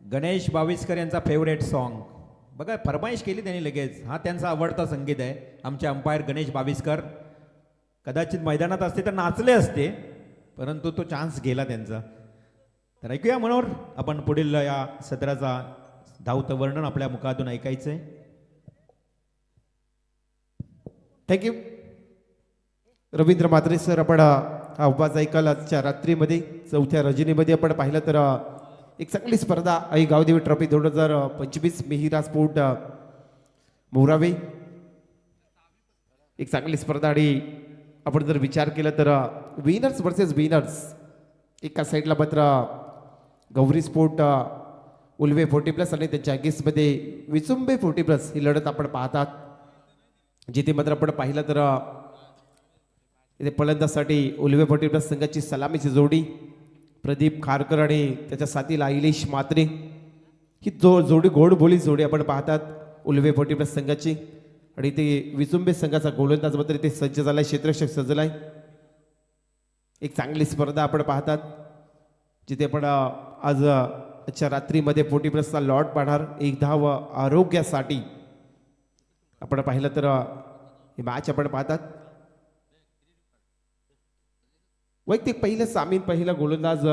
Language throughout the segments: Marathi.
गणेश बाविस्कर यांचा फेवरेट सॉन्ग बघा फरमाईश केली त्यांनी लगेच. हा त्यांचा आवडता संगीत आहे. आमचे अंपायर गणेश बाविस्कर कदाचित मैदानात असते तर नाचले असते, परंतु तो चान्स गेला त्यांचा. तर ऐकूया मनोहर, आपण पुढील या सत्राचा धावतं वर्णन आपल्या मुखातून ऐकायचंय. Thank you Ravindra Mhatre sir. आपण हा आवाज ऐकाल आजच्या रात्रीमध्ये चौथ्या रजनीमध्ये आपण पाहिलं तर एक चांगली स्पर्धा आई गावदेवी ट्रॉफी 2025 मिहिरा स्पोर्ट मोरावे. एक चांगली स्पर्धा आणि आपण जर विचार केला तर विनर्स वर्सेस विनर्स. एका साईडला मात्र गौरी स्पोर्ट उल्वे 40+ आणि त्यांच्या अगेन्स्टमध्ये विचुंबे 40+ ही लढत आपण पाहतात, जिथे मात्र आपण पाहिलं तर इथे फलंदासाठी उल्वे 40+ संघाची सलामीची जोडी प्रदीप खारकर आणि त्याच्या साथीला इलेश म्हात्रे. ही जोडी गोड बोली जोडी आपण पाहतात उल्वे 40+ संघाची. आणि ते विचुंबे संघाचा गोलंदाज मात्र ते सज्ज झालाय, क्षेत्ररक्षक सजलाय. एक चांगली स्पर्धा आपण पाहतात, जिथे आपण आज आजच्या रात्रीमध्ये 40+चा लॉट पाहणार. एक धाव आरोग्यासाठी आपण पाहिलं तर हे मॅच आपण पाहतात. वैयक्तिक पहिलं सामीन पहिला गोलंदाज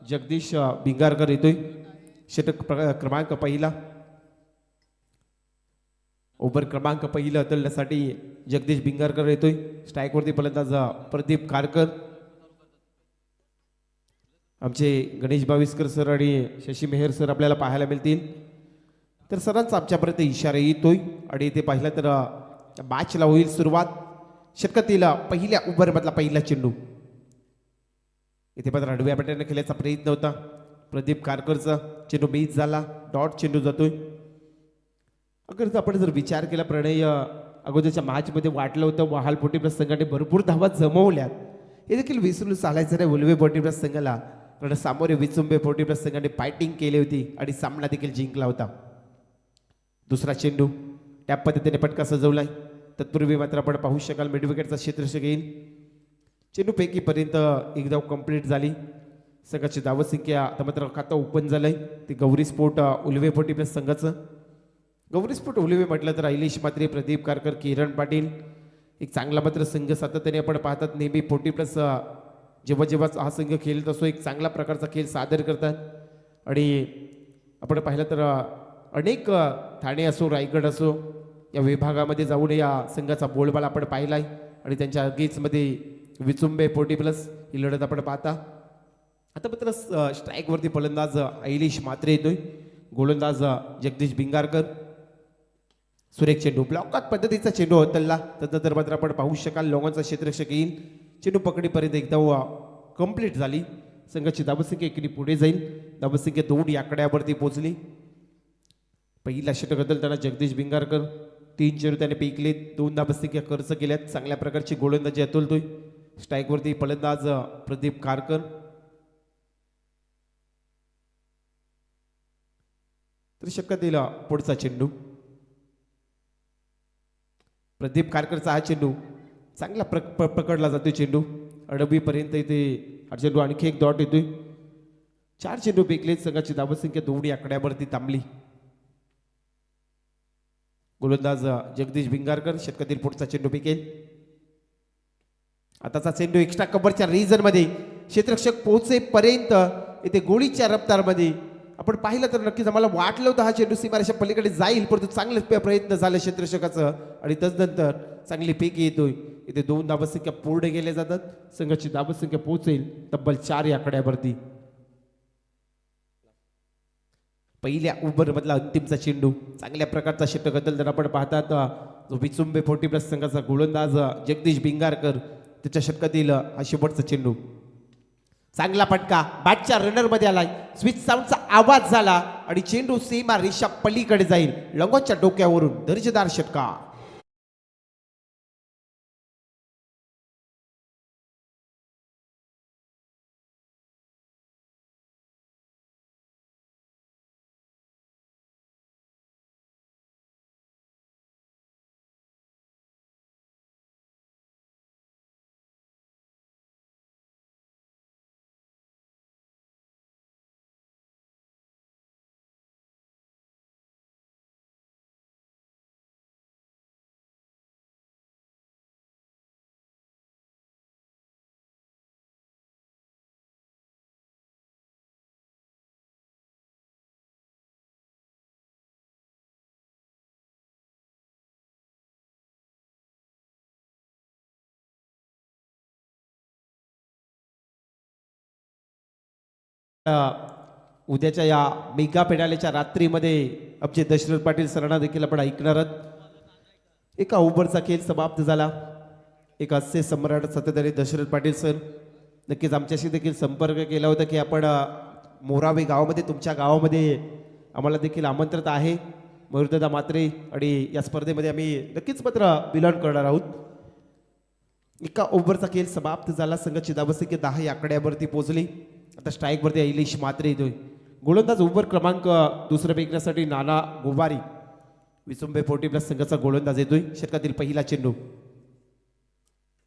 जगदीश भिंगारकर येतोय. षटक क्रमांक पहिला, ओव्हर क्रमांक पहिलं हाताळण्यासाठी जगदीश भिंगारकर येतोय. स्ट्राईकवरती फलंदाज प्रदीप खारकर. आमचे गणेश बाविस्कर सर आणि शशी मेहर सर आपल्याला पाहायला मिळतील. तर सरांचा आमच्यापर्यंत इशारा येतोय आणि ते पाहिलं तर मॅचला होईल सुरुवात. षटकातील पहिल्या ओव्हरमधला पहिला चेंडू इथे मात्र आडव्या पट्ट्याने खेळण्याचा प्रयत्न होता प्रदीप खारकरचा. चेंडू मिस झाला, डॉट चेंडू जातोय. अगर आपण जर विचार केला प्रणय अगोदरच्या मॅचमध्ये वाटलं होतं वहाल 40+ संघाने भरपूर धावा जमवल्यात, हे देखील विसरून चालायचं नाही उल्वे 40+ संघाला. कारण सामोरे विचुंबे 40+ संघाने फायटिंग केली होती आणि सामना देखील जिंकला होता. दुसरा चेंडू त्या पद्धतीने पटका सजवलाय. तत्पूर्वी मात्र आपण पाहू शकाल मिड विकेटचा क्षेत्ररक्षक येईल. चेंडू पैकीपर्यंत एक धाव कंप्लीट झाली. संघाची धावसंख्या आता मात्र खातं ओपन झालंय ते गौरी स्पोर्ट उल्वे 40+ संघाचं. गौरी स्पोर्ट उल्वे म्हटलं तर ऐलेश म्हात्रे, प्रदीप खारकर, किरण पाटील. एक चांगला मात्र संघ सातत्याने आपण पाहतात. नेहमी 40+ जेव्हा जेव्हा हा संघ खेळत असतो एक चांगला प्रकारचा खेळ सादर करतात. आणि आपण पाहिलं तर अनेक ठाणे असो रायगड असो या विभागामध्ये जाऊन या संघाचा बोलबाला आपण पाहिलाय. आणि त्यांच्या अगेन्स्टमध्ये विचुंबे 40+ ही लढत आपण पाहता. आता मात्र स्ट्राईकवरती फलंदाज ऐलेश म्हात्रे येतोय, गोलंदाज जगदीश भिंगारकर. सुरेख चेंडू ब्लॉकात पद्धतीचा चेंडू होतला. त्यानंतर मात्र आपण पाहू शकाल लोकांचा क्षेत्ररक्षक येईल. चेंडू पकडीपर्यंत एकदा कंप्लीट झाली. संघाची धावसंख्या एकीने पुढे जाईल. धावसंख्या 2 या आकड्यावरती पोहोचली. पहिला षटक बदलताना जगदीश भिंगारकर 3 चेंडू त्याने पेकले, 2 धावसंख्या खर्च केल्यात. चांगल्या प्रकारची गोलंदाजी अतुलतोय. स्ट्राईकवरती फलंदाज प्रदीप खारकर. तर षटकातील पुढचा चेंडू प्रदीप खारकरचा. हा चेंडू चांगला पकडला जातोय. चेंडू अडबीपर्यंत इथे हा चेंडू आणखी एक डॉट येतोय. 4 चेंडू पेकले. संघाची धावसंख्या 2 या आकड्यावरती थांबली. गोलंदाज जगदीश भिंगारकर षटकातील पुढचा चेंडू पेकेल. आताचा चेंडू एक्स्ट्रा कव्हरच्या रिजन मध्ये क्षेत्ररक्षक पोहोचेपर्यंत इथे गोळीच्या रफ्तारमध्ये आपण पाहिलं तर नक्कीच आम्हाला वाटलं होतं हा चेंडू सीमारेषा पलीकडे जाईल, परंतु चांगले प्रयत्न झाले क्षेत्ररक्षकाचं. आणि त्यानंतर चांगली पेकी येतोय. इथे 2 धावसंख्या पूर्ण केल्या जातात. संघाची धावसंख्या पोहोचेल तब्बल 4 या आकड्यावरती. पहिल्या ओव्हर मधला अंतिमचा चेंडू चांगल्या प्रकारचा षटक बदल आपण पाहतात. जो विचुंबे 40+ संघाचा गोलंदाज जगदीश भिंगारकर त्याच्या षटकातील हा शेवटचा चेंडू. चांगला फटका बॅटच्या रनर मध्ये आलाय. स्विच साऊंडचा आवाज झाला आणि चेंडू सीमा रेषा पलीकडे जाईल. लंगोच्या डोक्यावरून दर्जेदार षटकार. उद्याच्या या मेगा पेडालेच्या रात्रीमध्ये आमचे दशरथ पाटील सरांना देखील आपण ऐकणार आहोत। एका ओव्हरचा खेळ समाप्त झाला। एक हास्य सम्राट सत्तेधारी दशरथ पाटील सर नक्कीच आमच्याशी देखील संपर्क केला होता की आपण मोरावे गावामध्ये तुमच्या गावामध्ये आम्हाला देखील आमंत्रित आहे मयुरदादा मात्रे आणि या स्पर्धेमध्ये आम्ही नक्कीच मात्र बिलॉंग करणार आहोत। एका ओव्हरचा खेळ समाप्त झाला। संघाची धावसंख्या 10 या आकड्यावरती पोहोचली। आता स्ट्राईकवरती अहिलेश मात्रे येतोय। गोलंदाज ओव्हर क्रमांक दुसऱ्या फेकण्यासाठी नाना गोवारी विसुंबे 40+ संघाचा गोलंदाज येतोय। षटकातील पहिला चेंडू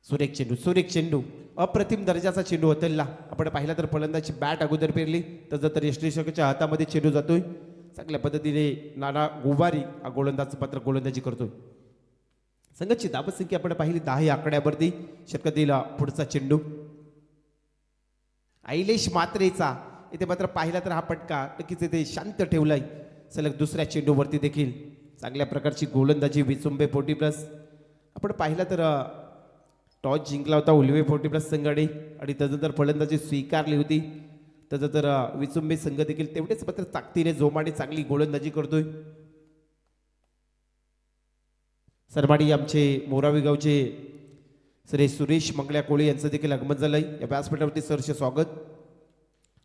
सुरेख चेंडू अप्रतिम दर्जाचा चेंडू होतला। आपण पाहिला तर फलंदाची बॅट अगोदर पेरली तर यष्टीशकच्या हातामध्ये चेंडू जातोय। चांगल्या पद्धतीने नाना गोवारी हा गोलंदाज मात्र गोलंदाजी करतोय। संघाची धावसंख्या आपण पाहिली 10 या आकड्यावरती। षटकातील पुढचा चेंडू अहिलेश मात्रेचा इथे मात्र पाहिला तर हा पटका नक्कीच इथे शांत ठेवलाय। सलग दुसऱ्या चेंडूवरती देखील चांगल्या प्रकारची गोलंदाजी विसुंबे 40+ आपण पाहिला तर टॉस जिंकला होता उल्वे 40+ संघाने आणि त्यानंतर फलंदाजी स्वीकारली होती। त्यानंतर विसुंबे संघ देखील तेवढेच मात्र ताकदीने जोमाने चांगली गोलंदाजी करतोय। सरमाडी आमचे मोरावी गावचे श्री सुरेश मंगल्या कोळी यांचं देखील आगमन झालंय। या व्यासपीठावरती सरस स्वागत।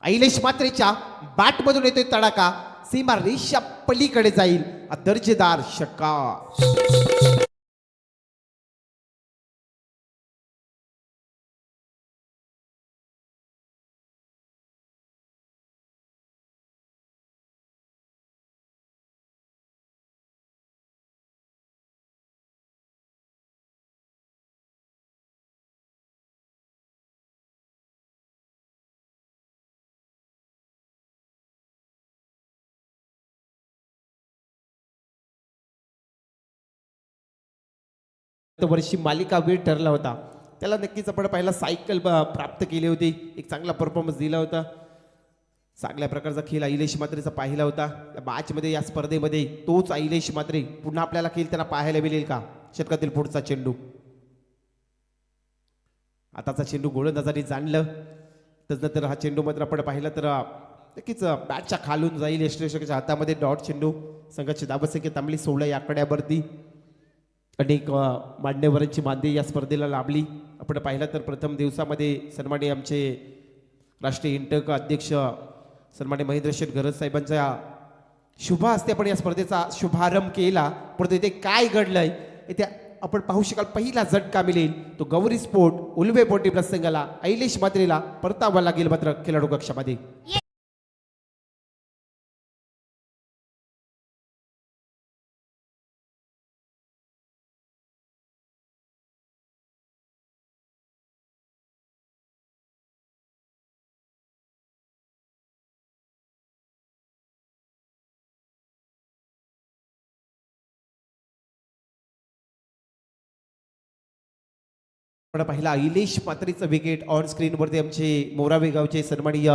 अहिलेश मात्रेच्या बॅटमधून येतोय तडाखा सीमा रेषा पलीकडे जाईल दर्जेदार षटकार। वर्षी मालिकावीर ठरला होता त्याला नक्कीच आपण पहिला सायकल प्राप्त केली होती। एक चांगला परफॉर्मन्स दिला होता। चांगल्या प्रकारचा खेळ अहिलेश मात्रेचा पाहिला होता। या मॅचमध्ये या स्पर्धेमध्ये तोच अहिलेश मात्रे पुन्हा आपल्याला खेळ त्यांना पाहायला मिळेल का? षटकातील पुढचा चेंडू आताचा चेंडू गोलंदाजाने जाणलं त्यानंतर हा चेंडू मात्र आपण पाहिला तर नक्कीच बॅटच्या खालून जाईल। यष्टीशकच्या हातामध्ये डॉट चेंडू। संघाची धावसंख्या थांबली 16 या आकड्यावरती। अनेक मान्यवरांची मांदी या स्पर्धेला लाभली। आपण पाहिलं तर प्रथम दिवसामध्ये सन्माननीय आमचे राष्ट्रीय इंटक अध्यक्ष सन्माननीय महेंद्र शेठ गरज साहेबांच्या शुभ हस्ते आपण या स्पर्धेचा शुभारंभ केला। परंतु इथे काय घडलंय इथे आपण पाहू शकाल। पहिला झटका मिळेल तो गौरी स्पोर्ट उल्वे 40+ संघाला अहिलेश मात्रेला परतावा लागेल मात्र खेळाडू कक्षामध्ये। आपण पाहिला अहिलेश मात्रेचं विकेट ऑन स्क्रीनवरती आमचे मोरावे गावचे सन्माननीय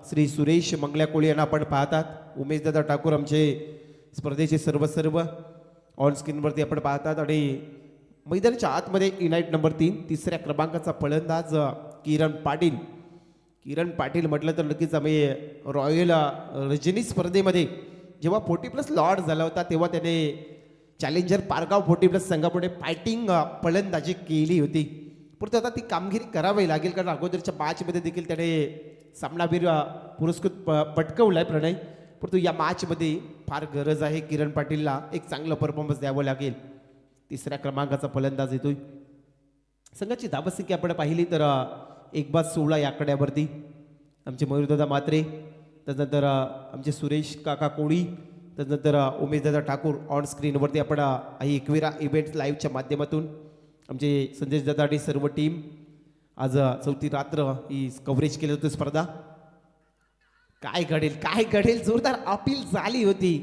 श्री सुरेश मंगल्या कोळी यांना आपण पाहतात। उमेशदादा ठाकूर आमचे स्पर्धेचे सर्व ऑन स्क्रीनवरती आपण पाहतात आणि मैदानाच्या आतमध्ये इनाईट नंबर 3 तिसऱ्या क्रमांकाचा फलंदाज किरण पाटील म्हटलं तर नक्कीच आम्ही रॉयल रजनी स्पर्धेमध्ये जेव्हा 40+ लॉर्ड झाला होता तेव्हा त्याने चॅलेंजर पारगाव 40+ संघापुढे फायटिंग फलंदाजी केली होती। परंतु आता ती कामगिरी करावी लागेल कारण अगोदरच्या मॅचमध्ये देखील त्याने सामनावीर पुरस्कृत पटकवलाय प्रणय। परंतु या मॅचमध्ये फार गरज आहे किरण पाटीलला एक चांगलं परफॉर्मन्स द्यावं लागेल। तिसऱ्या क्रमांकाचा फलंदाज येतोय। संघाची धावसंख्या आपण पाहिली तर 1/16 या आकड्यावरती। आमचे मयुरदादा मात्रे त्यानंतर आमचे सुरेश काका कोळी त्यानंतर उमेशदादा ठाकूर ऑन स्क्रीनवरती आपण ही एकविरा इव्हेंट्स लाईव्हच्या माध्यमातून आमचे संदेश दादा आणि सर्व टीम आज चौथी रात्र ही कव्हरेज केली होती स्पर्धा। काय घडेल जोरदार अपील झाली होती।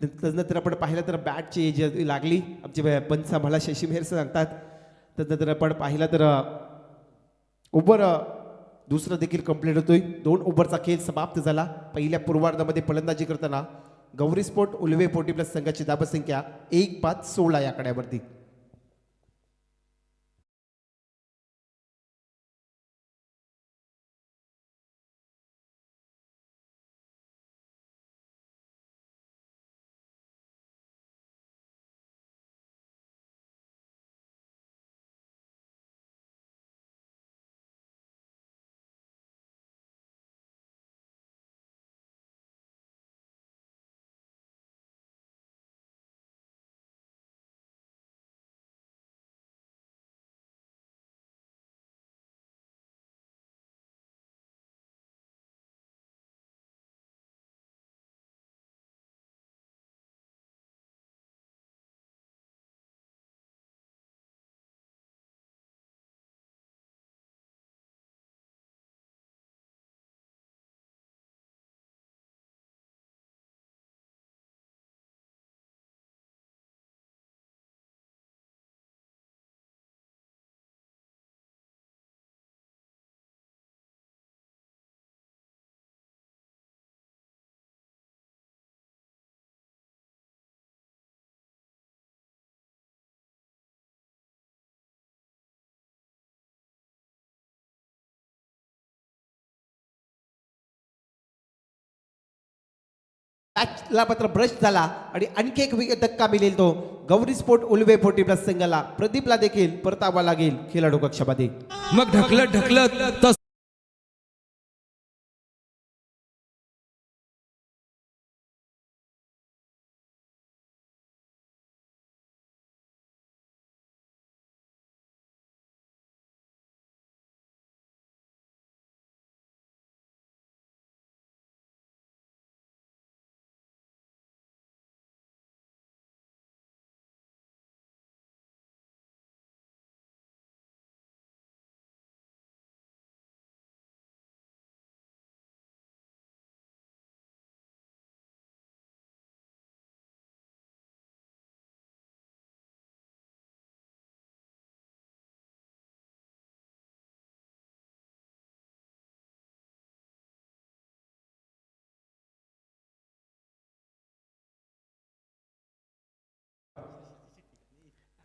त्यानंतर आपण पाहिलं तर बॅटची जी लागली आमचे पंच मला शशी मेहर सांगतात। त्यानंतर आपण पाहिलं तर ओव्हर दुसरा देखील कंप्लीट होतोय। 2 ओव्हरचा खेळ समाप्त झाला। पहिल्या पूर्वार्धामध्ये फलंदाजी करताना गौरी स्पोर्ट उल्वे 40+ संघाची धावसंख्या 1/16 या आकड्यावरती। मॅचला मात्र ब्रश झाला आणि आणखी एक विकेट धक्का मिळेल तो गौरी स्पोर्ट उलवे 40 प्लस संघाला. प्रदीपला देखील परतावा लागेल खेळाडू कक्षामध्ये. मग ढकलत ढकलत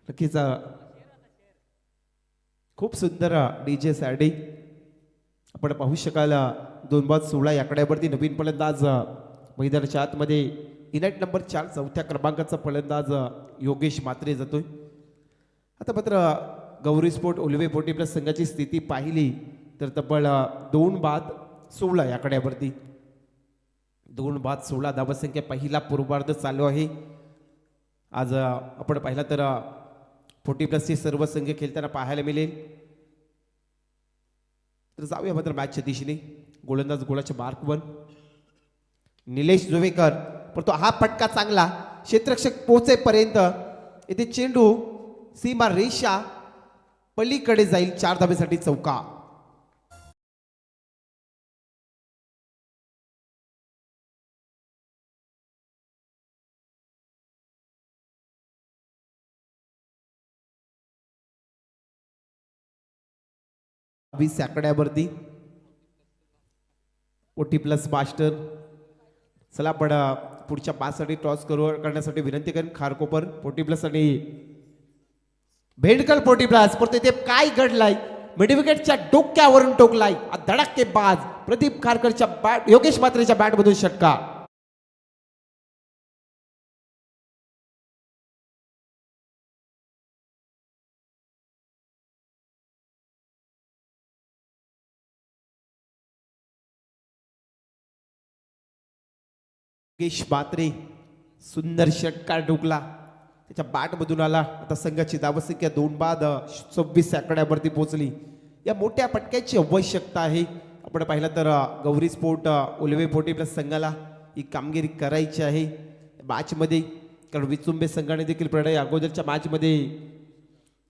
नक्कीच खूप सुंदर डीजे सॅडी आपण पाहू शकाल. 2-16 या आकड्यावरती नवीन फलंदाज मैदानाच्या आतमध्ये इनाईट नंबर 4 चौथ्या क्रमांकाचा फलंदाज योगेश म्हात्रे जातोय. आता मात्र गौरी स्पोर्ट उलवे 40 प्लस संघाची स्थिती पाहिली तर तब्बल 2-16 या आकड्यावरती 2-16 धावसंख्या पहिला पूर्वार्ध चालू आहे. आज आपण पाहिला तर 40 प्लसचे सर्व संघ खेळताना पाहायला मिळेल. तर जाऊया मात्र मॅचच्या दिशेने. गोलंदाज गोलाच्या मार्कवर निलेश जोवेकर, पण तो हा फटका चांगला क्षेत्ररक्षक पोहोचेपर्यंत येथे चेंडू सीमा रेषा पलीकडे जाईल. 4 धावेसाठी चौका. वीस आकड्यावरती 40 प्लस मास्टर. चला आपण पुढच्या पाचसाठी टॉस करण्यासाठी विनंती करेन खारकोपर 40 प्लस आणि भेंडकल 40 प्लस. पण तिथे काय घडलाय मिडविकेटच्या डोक्यावरून टोकलाय धडाकेबाज प्रदीप खारकरच्या बॅट योगेश म्हात्रेच्या बॅटमधून षटका. योगेश म्हात्रे सुंदर षटकार डोकला त्याच्या बॅटमधून आला. आता संघाची धावसंख्या 2-26 आकड्यावरती पोहोचली. या मोठ्या फटक्याची आवश्यकता आहे. आपण पाहिलं तर गौरी स्पोर्ट उलवे 40 प्लस संघाला ही कामगिरी करायची आहे मॅचमध्ये. कारण विचुंबे संघाने देखील प्रणय अगोदरच्या मॅचमध्ये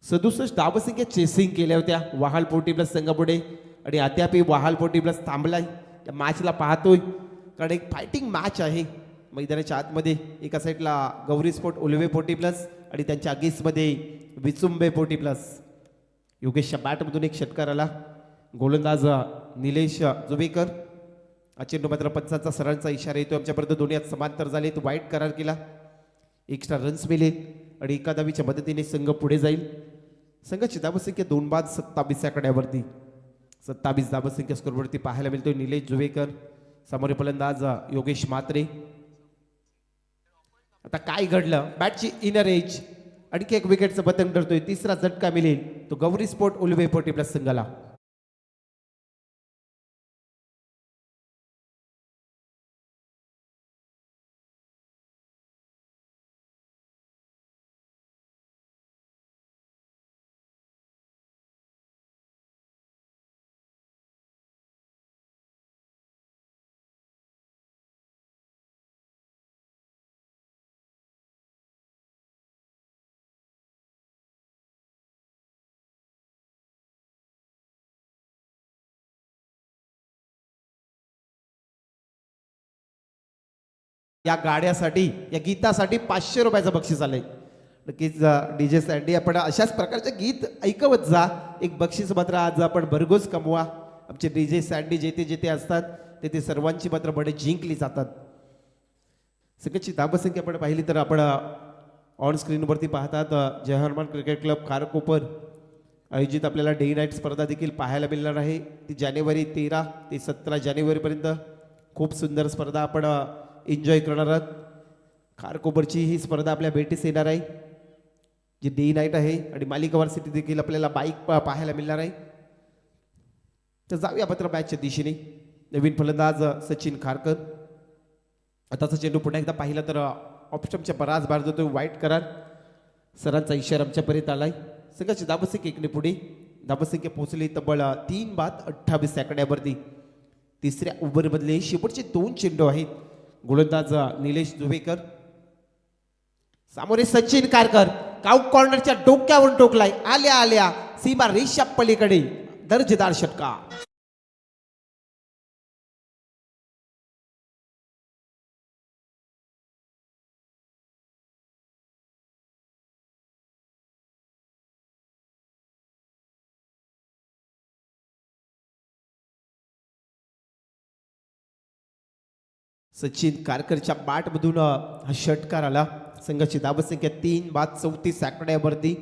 67 धावसंख्या चेसिंग केल्या होत्या वहाल 40 प्लस संघापुढे आणि अद्यापही वहाल 40 प्लस थांबलाय. त्या मॅचला पाहतोय कारण एक फायटिंग मॅच आहे मैदानाच्या आतमध्ये. एका साईडला गौरी स्पोर्ट उलवे 40 प्लस आणि त्यांच्या अगेन्स्टमध्ये विचुंबे 40 प्लस. योगेशच्या बॅटमधून एक षटकार आला. गोलंदाज निलेश जुबेकर. चेंडू मात्र पंचांचा सरांचा इशारा येतो आमच्यापर्यंत. दोन्ही हात समांतर झाले तो वाईट करार केला. एक्स्ट्रा रन्स मिळेल आणि एका धावीच्या मदतीने संघ पुढे जाईल. संघाची धावसंख्या 2-27 आकड्यावरती 27 धावसंख्या स्कोरवरती पाहायला मिळतोय. निलेश जुबेकर समोर फलंदाज योगेश म्हात्रे. आता काय घडलं बॅटची इनर एज आणखी एक विकेटचं पतंग ठरतोय. तिसरा झटका मिळेल तो गौरी स्पोर्ट उलवे 40 प्लस संघाला. या गाड्यासाठी या गीतासाठी 500 रुपयाचं बक्षीस आलंय. नक्कीच डीजे सँडी आपण अशाच प्रकारचे गीत ऐकवत जा. एक बक्षीस मात्र आज आपण भरघोस कमवा. आमचे डीजे सँडी जेथे जेथे असतात तेथे सर्वांची मात्र बडे जिंकली जातात. सगळ्याची धावसंख्या आपण पाहिली तर आपण ऑन स्क्रीनवरती पाहतात जय हनुमान क्रिकेट क्लब खारकोपर आयोजित आपल्याला डे नाईट स्पर्धा देखील पाहायला मिळणार आहे. ती जानेवारी 13 ते 17 जानेवारीपर्यंत खूप सुंदर स्पर्धा आपण एन्जॉय करणार आहात. खारकोपरची ही स्पर्धा आपल्या भेटीस येणार आहे, जी डे नाईट आहे आणि मालिकावार सिटी देखील आपल्याला बाईक पाहायला मिळणार आहे. तर जाऊया मात्र मॅचच्या दिशेने. नवीन फलंदाज सचिन खारकर. आताचा चेंडू पुन्हा एकदा पाहिला तर ऑप्शनच्या बराच बाहेर जातो. वाईट करार सरांचा इशारा आमच्यापर्यंत आलाय. संघाची धाबसंख्या एकने पुढे. धाबसंख्या पोहोचली तब्बल 3-28 आकड्यावरती. तिसऱ्या ओव्हरमधले शेवटचे 2 चेंडू आहेत. गोलंदाज निलेश जुवेकर. सामोरे सचिन कारकर. काउट कॉर्नरच्या डोक्यावरून टोकलाय. आल्या आल्या सीमा रेषा पलीकडे दर्जेदार षटकार. सचिन कारकरच्या बॅटमधून हा षटकार आला. संघाची धावसंख्या 3-34 आकड्यावरती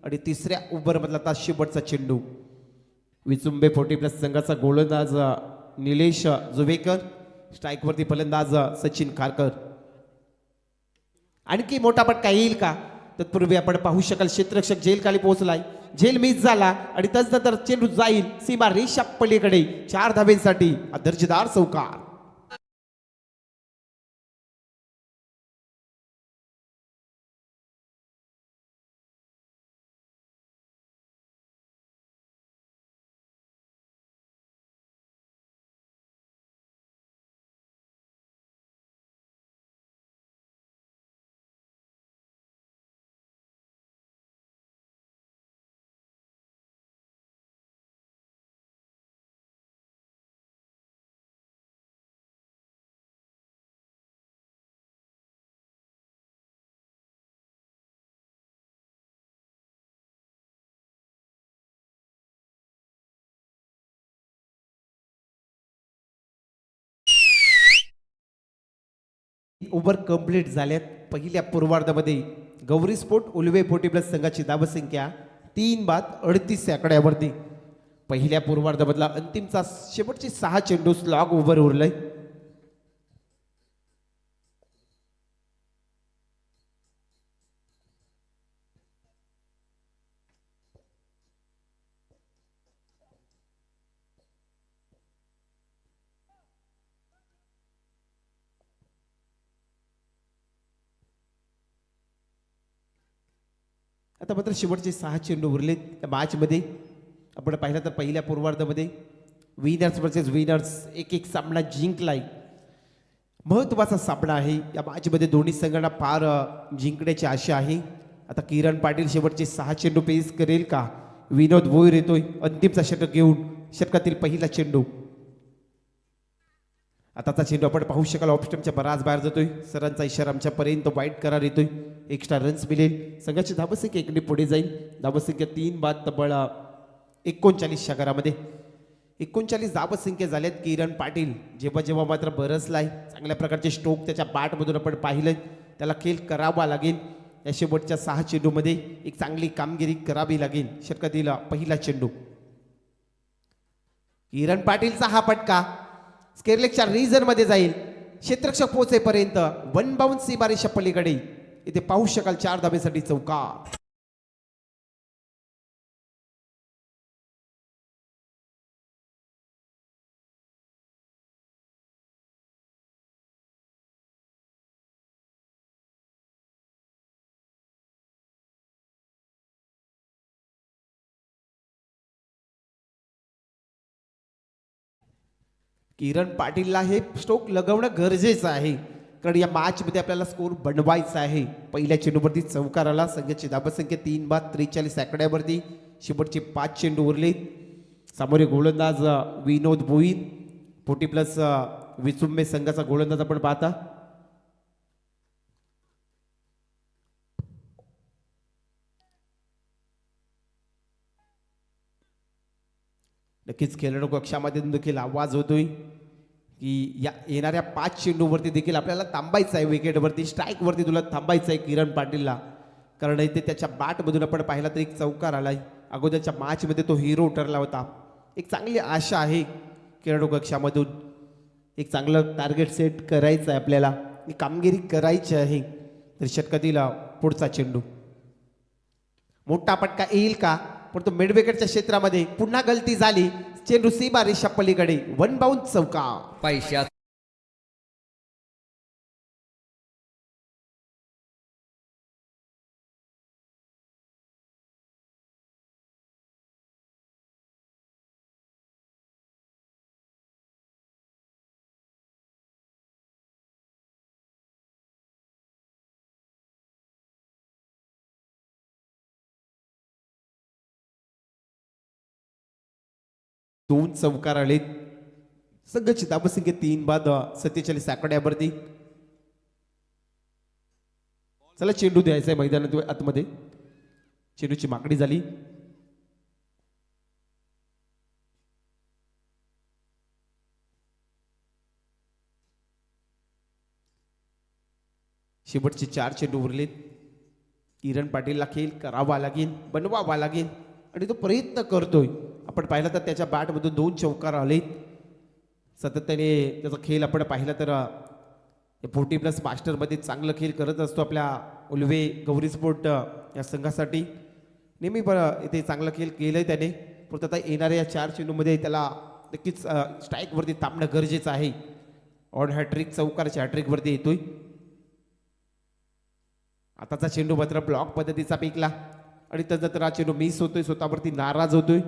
आणि तिसऱ्या ओव्हरमधला आता शेवटचा चेंडू. विचुंबे 40+ संघाचा गोलंदाज निलेश जुवेकर. स्ट्राईकवरती फलंदाज सचिन कारकर. आणखी मोठा पटका येईल का? तत्पूर्वी आपण पाहू शकाल क्षेत्ररक्षक झेल खाली पोहोचलाय. झेल मिस झाला आणि त्यानंतर चेंडू जाईल सीमा रेषा पलीकडे. 4 धावेंसाठी दर्जेदार चौकार. ओव्हर कंप्लीट झाल्यात. पहिल्या पूर्वार्धामध्ये गौरी स्पोर्ट उलवे 40+ संघाची धावसंख्या 3-38 आकड्यावरती. पहिल्या पूर्वार्धामधला अंतिमचा शेवटचे 6 चेंडू स्लॉग ओव्हर उरलंय. आता मात्र शेवटचे 6 चेंडू उरलेत त्या मॅचमध्ये. आपण पाहिलं तर पहिल्या पूर्वार्धामध्ये विनर्स वर्सेस विनर्स 1-1 सामना जिंकलाय. महत्त्वाचा सामना आहे या मॅचमध्ये. दोन्ही संघांना फार जिंकण्याची आशा आहे. आता किरण पाटील शेवटचे 6 चेंडू पेस करेल का? विनोद भोईर येतोय अंतिमचा षटक घेऊन. षटकातील पहिला चेंडू. आताचा चेंडू आपण पाहू शकाल ऑप्शनच्या बराच बाहेर जातोय. सरांचा इशारा आमच्यापर्यंत वाईट करार येतोय. एक्स्ट्रा रन्स मिळेल. संघाची धावसंख्या एकने पुढे जाईल. धावसंख्या 3-39 घरामध्ये 39 धावसंख्या झाल्यात. किरण पाटील जेव्हा जेव्हा मात्र बरसलाय चांगल्या प्रकारचे स्ट्रोक त्याच्या बॅटमधून आपण पाहिलंय. त्याला खेळ करावा लागेल. या शेवटच्या 6 चेंडूमध्ये एक चांगली कामगिरी करावी लागेल. षटकातील पहिला चेंडू. किरण पाटीलचा हा फटका स्केरलेकच्या रीजन मध्ये जाईल. क्षेत्ररक्षक पोहोचेपर्यंत 1 बाउंस सीमारेषा पलीकडे. इथे पाहू शकाल 4 धावेसाठी चौकार. किरण पाटीलला हे स्ट्रोक लगवणं गरजेचं आहे, कारण या मॅचमध्ये आपल्याला स्कोर बनवायचा आहे. पहिल्या चेंडूवरती चौकार आला. संघाची धावसंख्या 3-43 आकड्यावरती. शेवटचे 5 चेंडू उरले. सामोरे गोलंदाज विनोद भोईर 40+ विचुंबे संघाचा गोलंदाज आपण पाहता. नक्कीच खेळाडू कक्षामध्ये देखील आवाज होतोय की या येणाऱ्या 5 चेंडूवरती देखील आपल्याला थांबायचं आहे. विकेटवरती स्ट्राईकवरती तुला थांबायचं आहे किरण पाटीलला, कारण इथे त्याच्या बॅटमधून आपण पाहिला तर एक चौकार आलाय. अगोदरच्या मॅचमध्ये तो हिरो ठरला होता. एक चांगली आशा आहे खेळाडू कक्षामधून. एक चांगलं टार्गेट सेट करायचं आहे आपल्याला. कामगिरी करायची आहे तर षटकातील पुढचा चेंडू मोठा पटका येईल का, पण तो मिडविकेटच्या क्षेत्रामध्ये पुन्हा गलती झाली. चेंडू सीमा रेषा पलीकडे वन बाउंड चौका. पैशात दोन चौकार आलेत. संघाची धावसंख्या 3 बाद 47 आकड्यावरती. चला चेंडू द्यायचा आहे मैदानात आतमध्ये. चेंडूची मागणी झाली. शेवटचे 4 चेंडू उरलेत. किरण पाटीलला खेळ करावा लागेल, बनवावा लागेल आणि तो प्रयत्न करतोय. आपण पाहिलं तर त्याच्या बॅटमधून 2 चौकार आलेत. सातत्याने त्याचा खेळ आपण पाहिला तर 40+ मास्टरमध्ये चांगलं खेळ करत असतो. आपल्या उल्वे गौरी स्पोर्ट या संघासाठी नेहमी इथे चांगला खेळ केलंय त्याने. पण आता येणाऱ्या या 4 चेंडूमध्ये त्याला नक्कीच स्ट्राईकवरती थांबणं गरजेचं आहे. ऑन हॅट्रिक चौकारच्या हॅट्रिकवरती येतोय. आताचा चेंडू मात्र ब्लॉक पद्धतीचा पेकला आणि त्यानंतर हा चेंडू मिस होतोय, स्वतःवरती नाराज होतोय.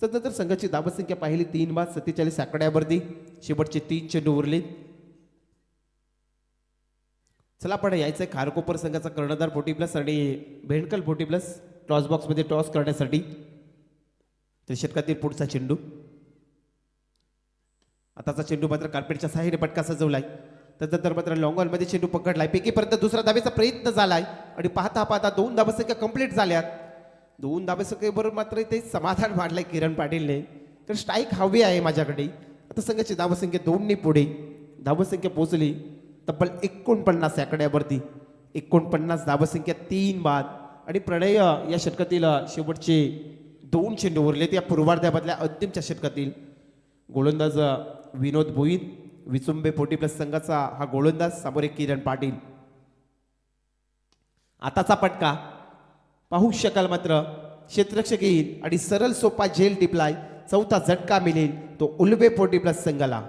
त्यानंतर संघाची धावसंख्या पाहिली 3 बाद 47 आकड्यावरती. शेवटचे 3 चेंडू उरले. चला आपण यायचंय खारकोपर संघाचा कर्णधार 40+ आणि भेंडकल 40+ टॉस बॉक्समध्ये टॉस करण्यासाठी. तर षटकातील पुढचा चेंडू. आताचा चेंडू मात्र कार्पेटच्या साह्याने पटका सजवलाय. त्यानंतर मात्र लॉंग ऑनमध्ये चेंडू पकडलाय. पैकीपर्यंत दुसरा धावेचा प्रयत्न झालाय आणि पाहता पाहता 2 धावसंख्या कंप्लीट झाल्यात. 2 धावसंख्येबरोबर मात्र इथे समाधान मांडलंय किरण पाटीलने. तर स्ट्राईक हवी आहे माझ्याकडे. आता संघाची धावसंख्या 2 ने पुढे. धावसंख्या पोहोचली तब्बल 49 आकड्यावरती. 49 धावसंख्या 3 बाद आणि प्रणय या षटकातील शेवटचे 2 चेंडू उरलेत या पूर्वार्धामधल्या अंतिमच्या षटकातील. गोलंदाज विनोद भोईर विचुंबे 40+ संघाचा हा गोलंदाज, समोर किरण पाटील. आताचा पटका पाहू शकाल मात्र क्षेत्ररक्षक येईल आणि सरळ सोपा झेल टिपलाय. चौथा झटका मिळेल तो उल्वे 40+ संघाला.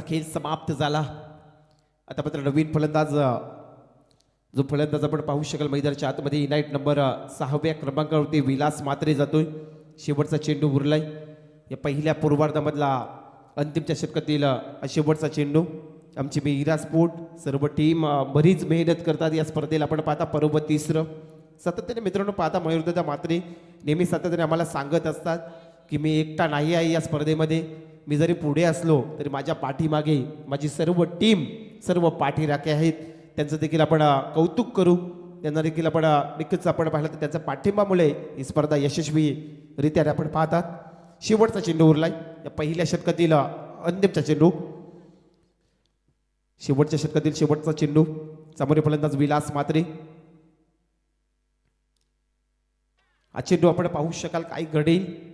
खेळ समाप्त झाला. आता मात्र नवीन फलंदाज जो फलंदाज आपण पाहू शकाल मैदानाच्या आतमध्ये इनाईट नंबर 6व्या क्रमांकावरती विलास मात्रे जातोय. शेवटचा चेंडू उरलाय या पहिल्या पूर्वार्धामधला अंतिमच्या षटकातील शेवटचा चेंडू. आमची मिरा स्पोर्ट सर्व टीम बरीच मेहनत करतात या स्पर्धेला. आपण पाहता पर्व 3रं सातत्याने मित्रांनो पाहता मयूरदादा मात्रे नेहमी सातत्याने आम्हाला सांगत असतात की मी एकटा नाही आहे या स्पर्धेमध्ये. मी जरी पुढे असलो तरी माझ्या पाठीमागे माझी सर्व टीम सर्व पाठीराखे आहेत. त्यांचं देखील आपण कौतुक करू. त्यांना देखील आपण नक्कीच आपण पाहिलं तर त्यांच्या पाठिंबामुळे ही स्पर्धा यशस्वीरित्या आपण पाहतात. शेवटचा चेंडू उरलाय या पहिल्या षटकातील अंतिमचा चेंडू. शेवटच्या षटकातील शेवटचा चेंडू. समोर फलंदाज विलास मात्रे. हा चेंडू आपण पाहू शकाल काय घडेल.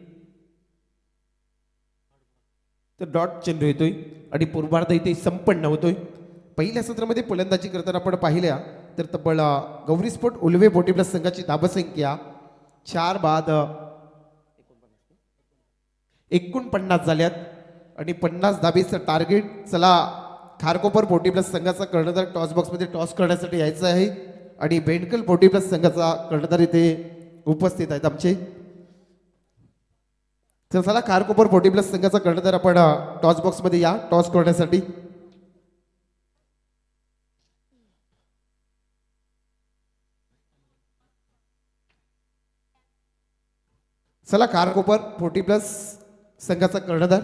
तर डॉट चेंडू येतोय आणि पूर्वार्ध इथे संपन्न होतोय. पहिल्या सत्रामध्ये फलंदाजी करताना आपण पाहिल्या तर तब्बल गौरी स्पोर्ट उल्वे 40+ संघाची धावसंख्या 4 बाद 49 झाल्यात आणि 50 धाबेचं टार्गेट. चला खारकोपर 40+ संघाचा कर्णधार टॉस बॉक्समध्ये टॉस करण्यासाठी यायचं आहे आणि भेंडकल 40+ संघाचा कर्णधार इथे उपस्थित आहेत आमचे. तर चला खारकोपर 40+ संघाचा कर्णधार आपण टॉस बॉक्समध्ये या टॉस करण्यासाठी. चला खारकोपर 40+ संघाचा कर्णधार.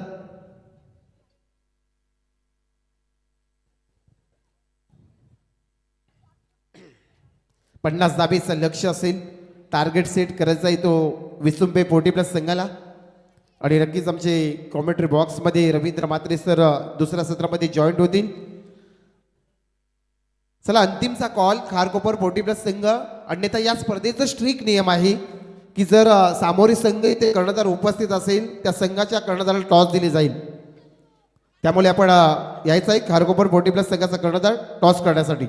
50 धाबेचं लक्ष असेल. टार्गेट सेट करायचा आहे तो विसुंबे 40+ संघाला. आणि नक्कीच आमचे कॉमेंट्री बॉक्समध्ये रवींद्र म्हात्रे सर दुसऱ्या सत्रामध्ये जॉईंट होतील. चला अंतिमचा कॉल खारकोपर 40+ संघ. अन्यथा या स्पर्धेचा स्ट्रिक नियम आहे की जर सामोरे संघ इथे कर्णधार उपस्थित असेल त्या संघाच्या कर्णधाराला टॉस दिली जाईल. त्यामुळे आपण यायचं आहे खारकोपर 40+ संघाचा कर्णधार टॉस करण्यासाठी.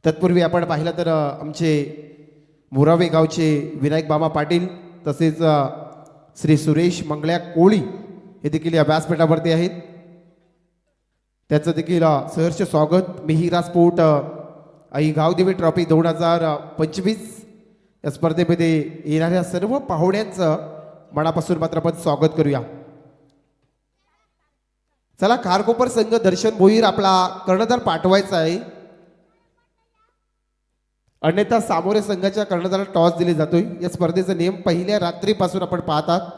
तत्पूर्वी आपण पाहिलं तर आमचे मोरावे गावचे विनायक बाबा पाटील तसेच श्री सुरेश मंगळ्या कोळी हे देखील या व्यासपीठावरती आहेत. त्याचं देखील सहर्ष स्वागत. Mihira sport I Gavdevi trophy 2025 या स्पर्धेमध्ये येणाऱ्या सर्व पाहुण्यांचं मनापासून मात्र आपण स्वागत करूया. चला खारकोपर संघ दर्शन भोईर आपला कर्णधार पाठवायचा आहे. अन्यथा सामोरे संघाच्या कर्णधाराला टॉस दिले जातोय. या स्पर्धेचा नियम पहिल्या रात्रीपासून आपण पाहतात.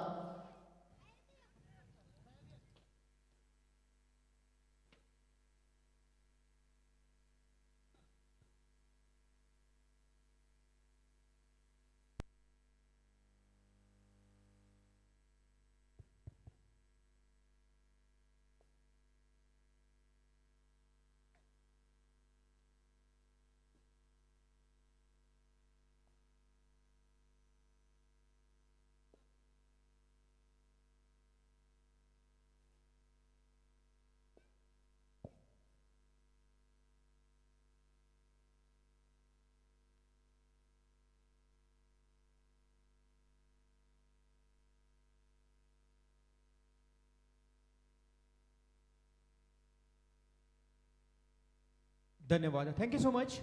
धन्यवाद. Thank you so much.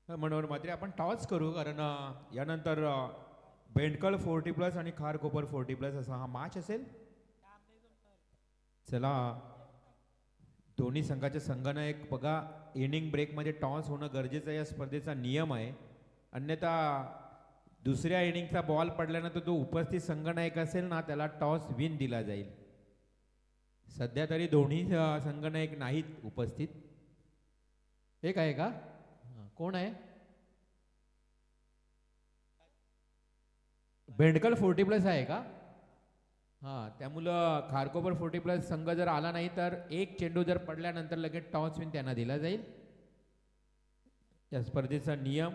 Manohar Mhatre आपण टॉस करू कारण यानंतर बेंडकल 40+ आणि खारकोपर 40+ असा हा मॅच असेल. चला दोन्ही संघाच्या संघनायक बघा इनिंग ब्रेकमध्ये टॉस होणं गरजेचं आहे. या स्पर्धेचा नियम आहे. अन्यथा दुसऱ्या इनिंगचा बॉल पडल्यानंतर तो उपस्थित संघनायक असेल ना त्याला टॉस विन दिला जाईल. सध्या तरी दोन्ही संघनायक नाहीत उपस्थित. एक आहे का? कोण आहे? बेंडकल 40+ आहे का? हां त्यामुळं खारकोपर 40+ संघ जर आला नाही तर एक चेंडू जर पडल्यानंतर लगेच टॉस विन त्यांना दिला जाईल. या स्पर्धेचा नियम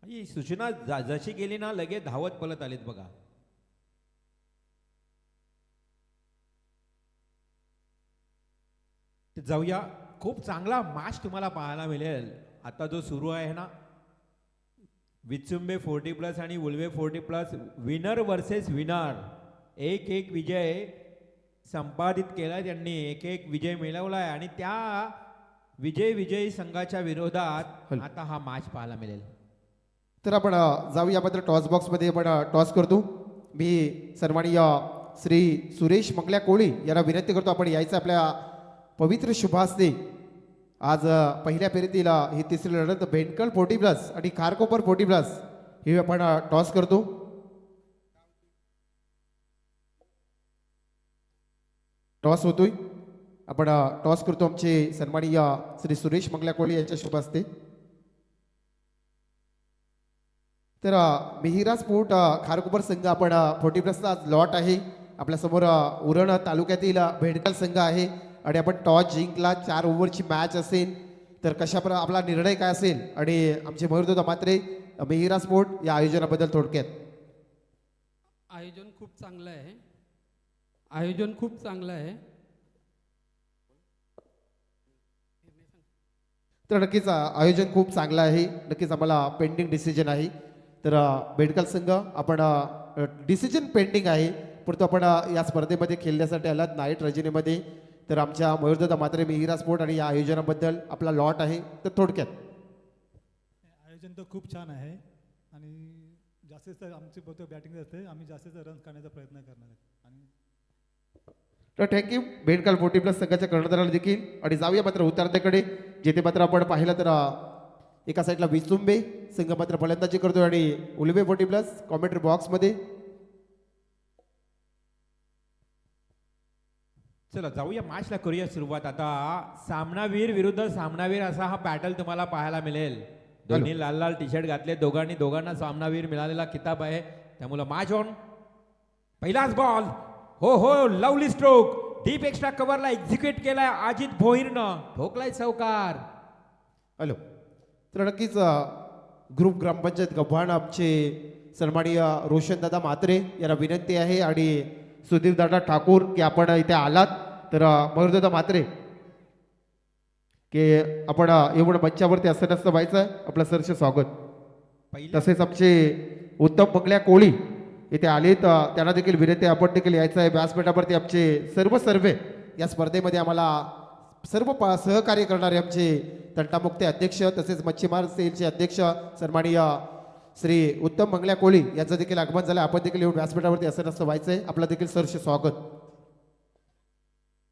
ही सूचना जशी गेली ना लगेच धावत पलत आलीत बघा. जाऊया. खूप चांगला मॅच तुम्हाला पाहायला मिळेल. आता जो सुरू आहे ना विचुंबे 40+ आणि उल्वे 40+ विनर वर्सेस विनर. एक एक विजय संपादित केला त्यांनी. एक एक विजय मिळवला आहे आणि त्या विजयी संघाच्या विरोधात आता हा मॅच पाहायला मिळेल. तर आपण जाऊया मात्र टॉस बॉक्समध्ये आपण टॉस करतो. मी सन्माननीय श्री सुरेश मंगल्या कोळी यांना विनंती करतो आपण यायचं आपल्या पवित्र शुभास्ते. आज पहिल्या फेरीतील ही तिसरी लढत बेंडकल 40+ आणि खारकोपर 40+ हे आपण टॉस करतो. टॉस होतोय. आपण टॉस करतो आमचे सन्माननीय श्री सुरेश मंगल्या कोळी यांच्या शुभास्ते. तर मिहिरा स्पोर्ट खारकोपर संघ आपण 40+चा आज लॉट आहे. आपल्यासमोर उरण तालुक्यातील बेंडकल संघ आहे आणि आपण टॉस जिंकला. 4 ओव्हरची मॅच असेल तर कशाप्रकारे आपला निर्णय काय असेल आणि आमचे मयूरदादा म्हात्रे मिहिरा स्पोर्ट या आयोजनाबद्दल थोडक्यात. आयोजन खूप चांगलं आहे. आयोजन खूप चांगलं आहे. तर नक्कीच आयोजन खूप चांगलं आहे. नक्कीच आम्हाला पेंडिंग डिसिजन आहे. तर बेंडकल संघ आपण डिसिजन पेंडिंग आहे परंतु आपण या स्पर्धेमध्ये खेळण्यासाठी आलात नाईट रजनीमध्ये. तर आमच्या मयूरदादा म्हात्रे मिहिरा स्पोर्ट आणि या आयोजनाबद्दल आपला लॉट आहे. तर थोडक्यात आयोजन तर खूप छान आहे आणि जास्तीत आमची बहुतेक बॅटिंग असते. आम्ही जास्तीत रन्स काढण्याचा प्रयत्न करणार आहे. आणि तर थँक्यू बेंडकल 40+ संघाच्या कर्णधाराला देखील. आणि जाऊया मात्र उतरत्याकडे जेथे मात्र आपण पाहिलं तर एका साईडला विचुंबे संघ मात्र फलंदाजी करतोय आणि उल्वे 40+ कॉमेंट्री बॉक्समध्ये. चला जाऊया मॅचला करूया सुरुवात. आता सामनावीर विरुद्ध सामनावीर असा हा बॅटल तुम्हाला पाहायला मिळेल. दोन्ही लाल लाल टी शर्ट घातले, दोघांना सामनावीर मिळालेला किताब आहे. त्यामुळे मॅच ऑन. पहिलाच बॉल. हो हो, लवली स्ट्रोक. डीप एक्स्ट्रा कव्हरला एक्झिक्यूट केलाय अजित भोईरनं. ठोकलाय चौकार. हॅलो. तर नक्कीच ग्रुप ग्रामपंचायत गव्हाण आमचे सन्माननीय रोशनदादा म्हात्रे यांना विनंती आहे आणि सुधीरदादा ठाकूर की आपण इथे आलात तर मयूरदादा म्हात्रे की आपण एवढं मंचावरती असं नसतं व्हायचं आहे. आपलं सरचे स्वागत. तसेच आमचे उत्तम मंगल्या कोळी इथे आलेत, त्यांना देखील विनंती आपण देखील यायचं आहे. व्यासपीठावरती आमचे सर्व या स्पर्धेमध्ये आम्हाला सर्व सहकार्य करणारे आमचे तंटामुक्ती अध्यक्ष तसेच मच्छीमार सेलचे अध्यक्ष सन्माननीय श्री उत्तम मंगल्या कोळी यांचं देखील आगमन झालं. आपण देखील येऊन व्यासपीठावरती असं नसतं व्हायचंय. आपलं देखील सरचे स्वागत.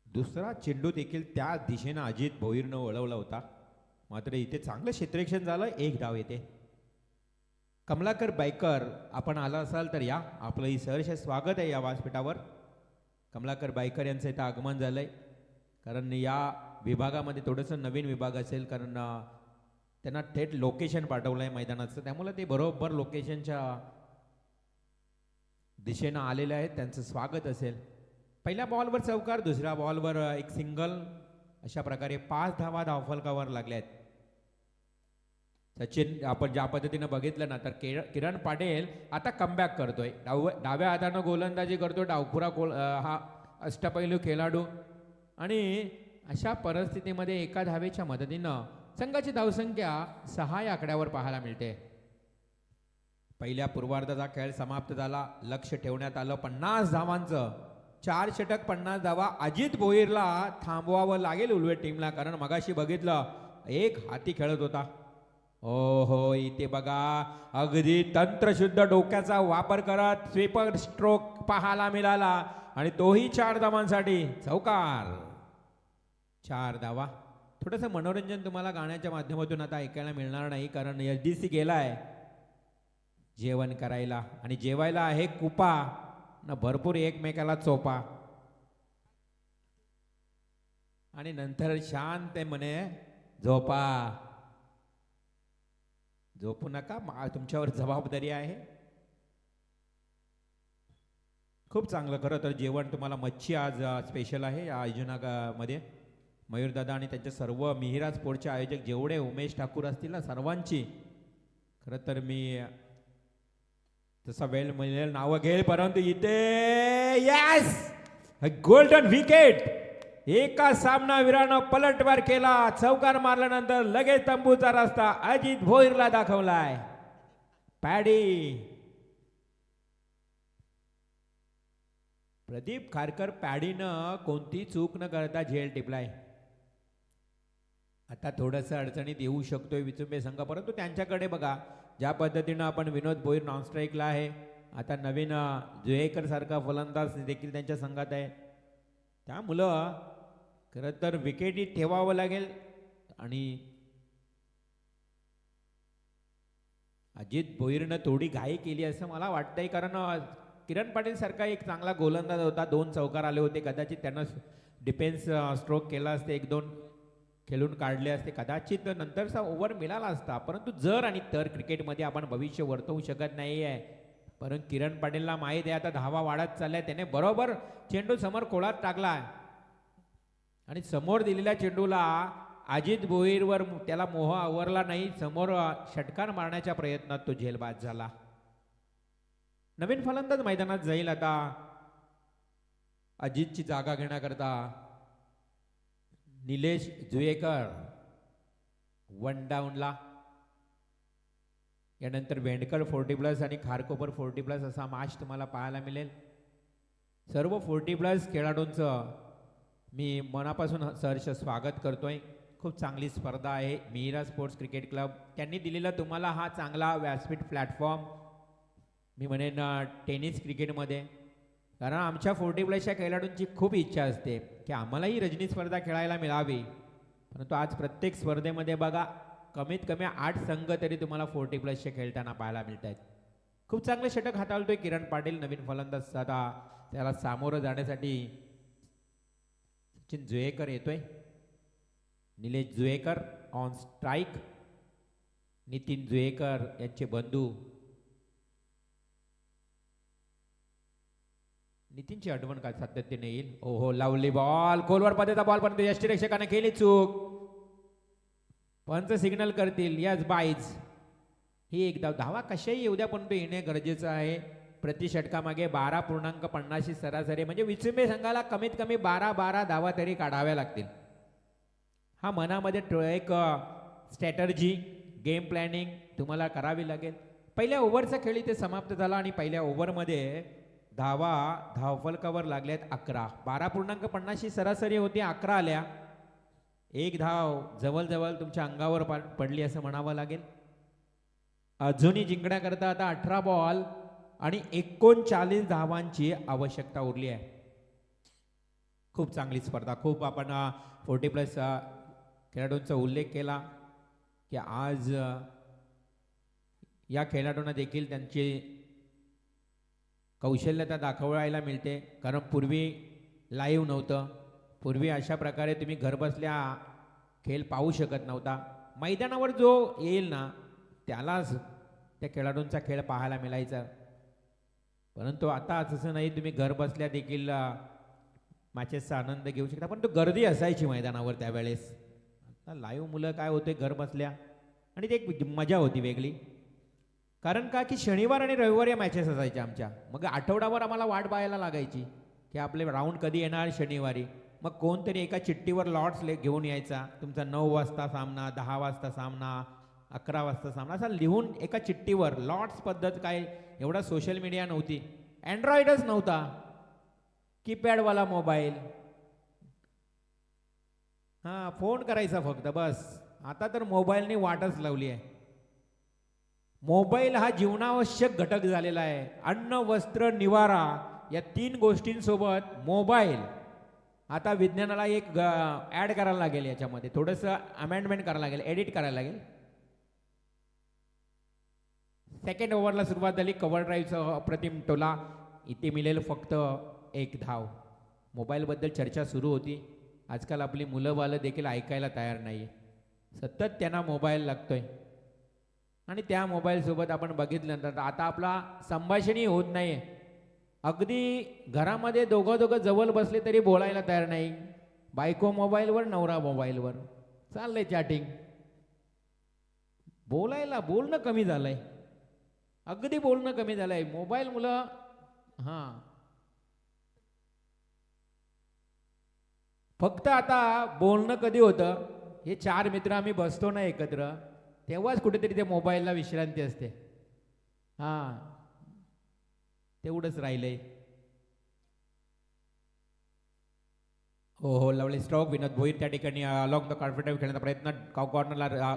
दुसरा चेंडू देखील त्या दिशेनं अजित भोईरनं वळवला होता, मात्र इथे चांगलं क्षेत्ररक्षण झालं. एक धाव येते. कमलाकर बायकर आपण आला असाल तर या, आपलंही सहर्ष स्वागत आहे या व्यासपीठावर. कमलाकर बायकर यांचं इथं आगमन झालंय, कारण या विभागामध्ये थोडंसं नवीन विभाग असेल, कारण त्यांना थेट लोकेशन पाठवलं आहे मैदानाचं. त्यामुळे ते बरोबर लोकेशनच्या दिशेनं आलेले आहेत. त्यांचं स्वागत असेल. पहिल्या बॉलवर चौकार, दुसऱ्या बॉलवर एक सिंगल. अशा प्रकारे 5 धावा धावफलकावर लागल्या आहेत. सचिन आपण ज्या पद्धतीनं बघितलं ना, तर किरण पाटील आता कमबॅक करतोय. डाव्या हातानं गोलंदाजी करतो डावपुरा हा अष्टपैलू खेळाडू. आणि अशा परिस्थितीमध्ये एका धावेच्या मदतीनं संघाची धावसंख्या 6 या आकड्यावर पाहायला मिळते. पहिल्या पूर्वार्धाचा खेळ समाप्त झाला. लक्ष ठेवण्यात आलं 50 धावांचं. 4 षटक 50 धावा. अजित भोईरला थांबवावं लागेल उलवे टीमला, कारण मगाशी बघितलं एक हाती खेळत होता. हो हो, इथे बघा अगदी तंत्रशुद्ध डोक्याचा वापर करत स्वीपर स्ट्रोक पाहायला मिळाला आणि तोही 4 धावांसाठी. चौकार. 4 धावा. थोडंसं मनोरंजन तुम्हाला गाण्याच्या माध्यमातून आता ऐकायला मिळणार नाही, कारण SDC गेलाय जेवण करायला आणि जेवायला आहे कुपा ना भरपूर एकमेकाला चोपा. आणि नंतर शांत म्हणे झोपा. झोपू नका, तुमच्यावर जबाबदारी आहे. खूप चांगलं. खरं तर जेवण तुम्हाला मच्छी आज स्पेशल आहे या आयोजनामध्ये. मयूरदादा आणि त्यांचे सर्व मिहिरा स्पोर्टचे आयोजक जेवढे उमेश ठाकूर असतील ना, सर्वांची खरं तर मी तसा वेळ मिळेल नावं घेईल, परंतु इथे यस गोल्डन विकेट. एका सामनावीरानं पलटवार केला. चौकार मारल्यानंतर लगेच तंबूचा रस्ता अजित भोईरला दाखवलाय. पॅडी. प्रदीप खारकर पॅडीनं कोणती चूक न करता झेल टिपलाय. आता थोडंसं अडचणीत येऊ शकतोय विचुंबे संघ, परंतु त्यांच्याकडे बघा ज्या पद्धतीनं आपण विनोद भोईर नॉन स्ट्राईकला आहे. आता नवीन जुएकर सारखा फलंदाज देखील त्यांच्या संघात आहे. त्यामुळं खरं तर विकेटी ठेवावं लागेल. आणि अजित भोईरनं थोडी घाई केली असं मला वाटतंय, कारण किरण पाटील सारखा एक चांगला गोलंदाज होता. 2 चौकार आले होते. कदाचित त्यानं डिफेन्स स्ट्रोक केला असते, 1-2 खेळून काढले असते, कदाचित नंतरचा ओव्हर मिळाला असता. परंतु जर आणि तर क्रिकेटमध्ये आपण भविष्य वर्तवू शकत नाही आहे. परंतु किरण पाटीलला माहीत आहे आता धावा वाढत चालल्या. त्याने बरोबर चेंडू समोर कोळात टाकला आणि समोर दिलेल्या चेंडूला अजित भोईरवर त्याला मोह आवरला नाही. समोर षटकार मारण्याच्या प्रयत्नात तो झेलबाद झाला. नवीन फलंदाज मैदानात जाईल आता अजितची जागा घेण्याकरता. निलेश जुएकर 1 डाऊनला. यानंतर वेंडकर 40+ आणि खारकोपर 40+ असा मॅच तुम्हाला पाहायला मिळेल. सर्व 40+ खेळाडूंचं मी मनापासून सहर्ष स्वागत करतोय. खूप चांगली स्पर्धा आहे. मिहिरा स्पोर्ट्स क्रिकेट क्लब त्यांनी दिलेला तुम्हाला हा चांगला व्यासपीठ प्लॅटफॉर्म. मी म्हणेन टेनिस क्रिकेटमध्ये, कारण आमच्या 40+च्या खेळाडूंची खूप इच्छा असते की आम्हालाही रजनी स्पर्धा खेळायला मिळावी. परंतु आज प्रत्येक स्पर्धेमध्ये बघा कमीत कमी 8 संघ तरी तुम्हाला 40+चे खेळताना पाहायला मिळत आहेत. खूप चांगले षटक हाताळतोय किरण पाटील. नवीन फलंदाज आता त्याला सामोरं जाण्यासाठी सचिन जुएकर येतोय. Nilesh Juekar on strike. नितीन जुएकर यांचे बंधू. नितीनची आठवण काय सातत्याने येईल. ओहो, लावली बॉल, खोलवर पद्धतीचा बॉल, पण यष्टीरक्षकाने केली चूक. पंच सिग्नल करतील. यस बाईज. ही एक धावा कशाही येऊ द्या, पण तो येणे गरजेचं आहे. प्रति षटकामागे 12.50 सरासरी, म्हणजे विचुंबे संघाला कमीत कमी 12 धावा तरी काढाव्या लागतील. हा मनामध्ये एक स्ट्रॅटर्जी, गेम प्लॅनिंग तुम्हाला करावी लागेल. पहिल्या ओव्हरचा खेळ इथे समाप्त झाला आणि पहिल्या ओव्हरमध्ये धावफलकावर लागल्यात 11. 12.50 सरासरी होती, 11 आल्या. एक धाव जवळजवळ तुमच्या अंगावर पडली असं म्हणावं लागेल. अजूनही जिंकण्याकरता आता 18 बॉल आणि 39 धावांची आवश्यकता उरली आहे. खूप चांगली स्पर्धा. खूप आपण 40+ खेळाडूंचा उल्लेख केला की आज या खेळाडूंना देखील त्यांची कौशल्यता दाखवायला मिळते. कारण पूर्वी लाईव्ह नव्हतं. पूर्वी अशा प्रकारे तुम्ही घरबसल्या खेळ पाहू शकत नव्हता. मैदानावर जो येईल ना त्यालाच त्या खेळाडूंचा खेळ पाहायला मिळायचा. परंतु आता तसं नाही. तुम्ही घरबसल्या देखील मॅचेसचा आनंद घेऊ शकता. पण तो गर्दी असायची मैदानावर त्यावेळेस. आता लाईव्ह मुलं काय होते घर बसल्या, आणि ती एक मजा होती वेगळी. कारण का की शनिवार आणि रविवार या मॅचेस असायच्या आमच्या. मग आठवडाभर आम्हाला वाट पाहायला लागायची की आपले राऊंड कधी येणार शनिवारी. मग कोणतरी एका चिठ्ठीवर लॉट्स घेऊन यायचा. तुमचा 9 वाजता सामना, 10 वाजता सामना, 11 वाजता सामना, असा लिहून एका चिठ्ठीवर. लॉट्स पद्धत काय, एवढा सोशल मीडिया नव्हती, अँड्रॉइडच नव्हता, कीपॅडवाला मोबाईल. हां, फोन करायचा फक्त बस. आता तर मोबाईलने वाटच लावली आहे. मोबाईल हा जीवनावश्यक घटक झालेला आहे. अन्न, वस्त्र, निवारा या 3 गोष्टींसोबत मोबाईल. आता विज्ञानाला एक ॲड करायला लागेल, याच्यामध्ये थोडंसं अमेंडमेंट करायला लागेल, एडिट करायला लागेल. सेकंड ओव्हरला सुरुवात झाली. कव्हर ड्राईव्हचा अप्रतिम टोला. इथे मिळेल फक्त 1 धाव. मोबाईलबद्दल चर्चा सुरू होती. आजकाल आपली मुलं बालं देखील ऐकायला तयार नाही. सतत त्यांना मोबाईल लागतोय आणि त्या मोबाईलसोबत आपण बघितल्यानंतर आता आपला संभाषणही होत नाही. अगदी घरामध्ये दोघं जवळ बसले तरी बोलायला तयार नाही. बायको मोबाईलवर, नवरा मोबाईलवर, चाललंय चॅटिंग. बोलणं कमी झालंय. अगदी बोलणं कमी झालंय. मोबाईल मुलं. हां, फक्त आता बोलणं कधी होतं, हे 4 मित्र आम्ही बसतो ना एकत्र, तेव्हाच कुठेतरी ते मोबाईलला विश्रांती असते. हां, तेवढंच राहिलंय. हो, लवली स्ट्रोक. विनोद भोईर त्या ठिकाणी अलॉंग द कॉन्फिडंट खेळण्याचा प्रयत्न. कॉर्नरला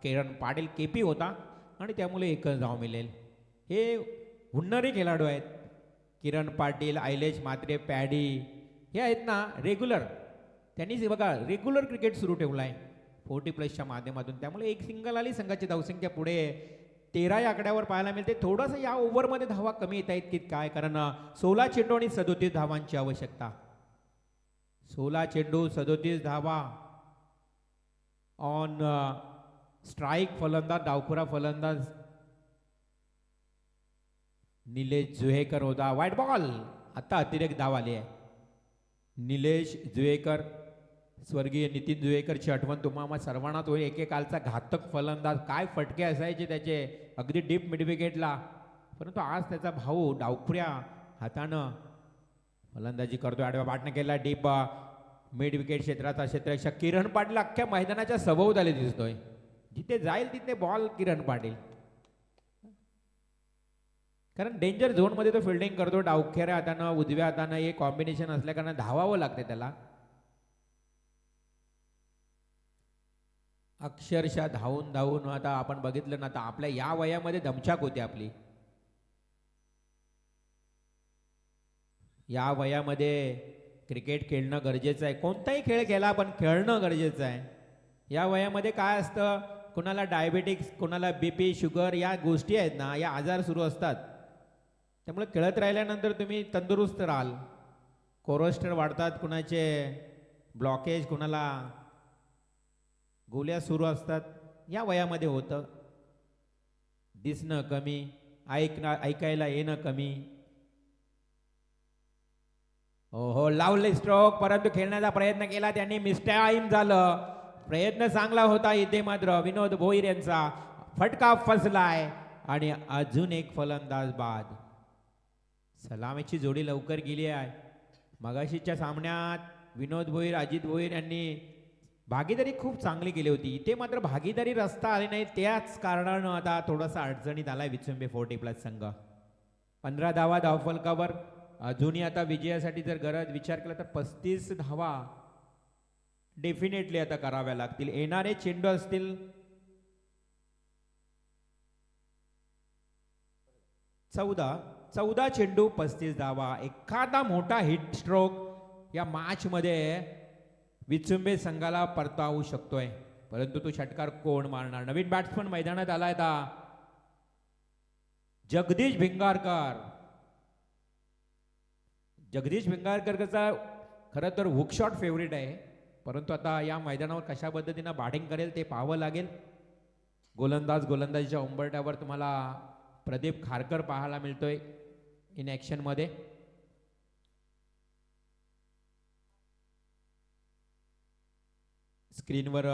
किरण पाटील केपी होता आणि त्यामुळे 1च धाव मिळेल. हे हुन्नरी खेळाडू आहेत. किरण पाटील, आयलेश म्हात्रे, पॅडी हे आहेत ना रेग्युलर. त्यांनीच बघा रेग्युलर क्रिकेट सुरू ठेवला आहे 40+च्या माध्यमातून. त्यामुळे एक सिंगल आली. संघाची धावसंख्या पुढे 13 या आकड्यावर पाहायला मिळते. थोडंसं या ओव्हरमध्ये धावा कमी येत आहेत की काय, कारण 16 चेंडू आणि 37 धावांची आवश्यकता. 16 चेंडू 37 धावा. ऑन स्ट्राईक फलंदाज, डावखुरा फलंदाज निलेश जुहेकर होता. वाईट बॉल. आता अतिरेक धाव आली आहे. निलेश जुहेकर, स्वर्गीय नितीन जुहेकरची आठवण तुम्हाला सर्वांनाच होईल. एकेकालचा घातक फलंदाज. काय फटके असायचे त्याचे अगदी डीप मिडविकेटला. परंतु आज त्याचा भाऊ डावखुऱ्या हातानं फलंदाजी करतोय. आडव्या बाटनं केला डीप मिड विकेट क्षेत्राचा क्षेत्ररक्षक किरण पाटील अख्ख्या मैदानाच्या सभोवताली दिसतोय. जिथे जाईल तिथे बॉल किरण पाटील. कारण डेंजर झोनमध्ये तो फिल्डिंग करतो. डावखेऱ्या हातानं, उजव्या हातानं हे कॉम्बिनेशन असल्या कारण धावावं लागते त्याला. अक्षरशः धावून आता आपण बघितलं ना, आता आपल्या या वयामध्ये दमछाक होते आपली. या वयामध्ये क्रिकेट खेळणं गरजेचं आहे. कोणताही खेळ खेळा पण खेळणं गरजेचं आहे. या वयामध्ये काय असतं, कुणाला डायबेटिक्स, कुणाला BP, शुगर या गोष्टी आहेत ना, या आजार सुरू असतात. त्यामुळे खेळत राहिल्यानंतर तुम्ही तंदुरुस्त राहाल. कोलेस्ट्रॉल वाढतात, कुणाचे ब्लॉकेज कोणाला गोल्या सुरू असतात या वयामध्ये होतं. दिसणं कमी, ऐकायला येणं कमी. हो लावले स्ट्रोक, परंतु खेळण्याचा प्रयत्न केला त्यांनी, मिसटाईम झालं. प्रयत्न चांगला होता इथे मात्र विनोद भोईर यांचा फटका फसलाय आणि अजून एक फलंदाज बाद. सलामीची जोडी लवकर गेली आहे. मगाशीच्या सामन्यात विनोद भोईर, अजित भोईर यांनी भागीदारी खूप चांगली केली होती. इथे मात्र भागीदारी रस्ता आली नाही, त्याच कारणानं आता थोडासा अडचणीत आलाय विचुंबे 40+ संघ. 15 धावा धावफलकावर. अजूनही आता विजयासाठी जर गरज विचार केला तर 35 धावा डेफिनेटली आता कराव्या लागतील. येणारे चेंडू असतील 14 चेंडू 35 धावा. एखादा मोठा हिट स्ट्रोक या मॅच मध्ये विचुंबे संघाला परतावू शकतोय, परंतु तो षटकार कोण मारणार? नवीन बॅट्समन मैदानात आलाय आता जगदीश भिंगारकर. जगदीश भिंगारकरचा खरं तर हुकशॉट फेवरेट आहे, परंतु आता या मैदानावर कशा पद्धतीनं बॅटिंग करेल ते पाहावं लागेल. गोलंदाजीच्या उंबरठ्यावर तुम्हाला प्रदीप खारकर पाहायला मिळतोय इन ॲक्शन मध्ये. स्क्रीनवर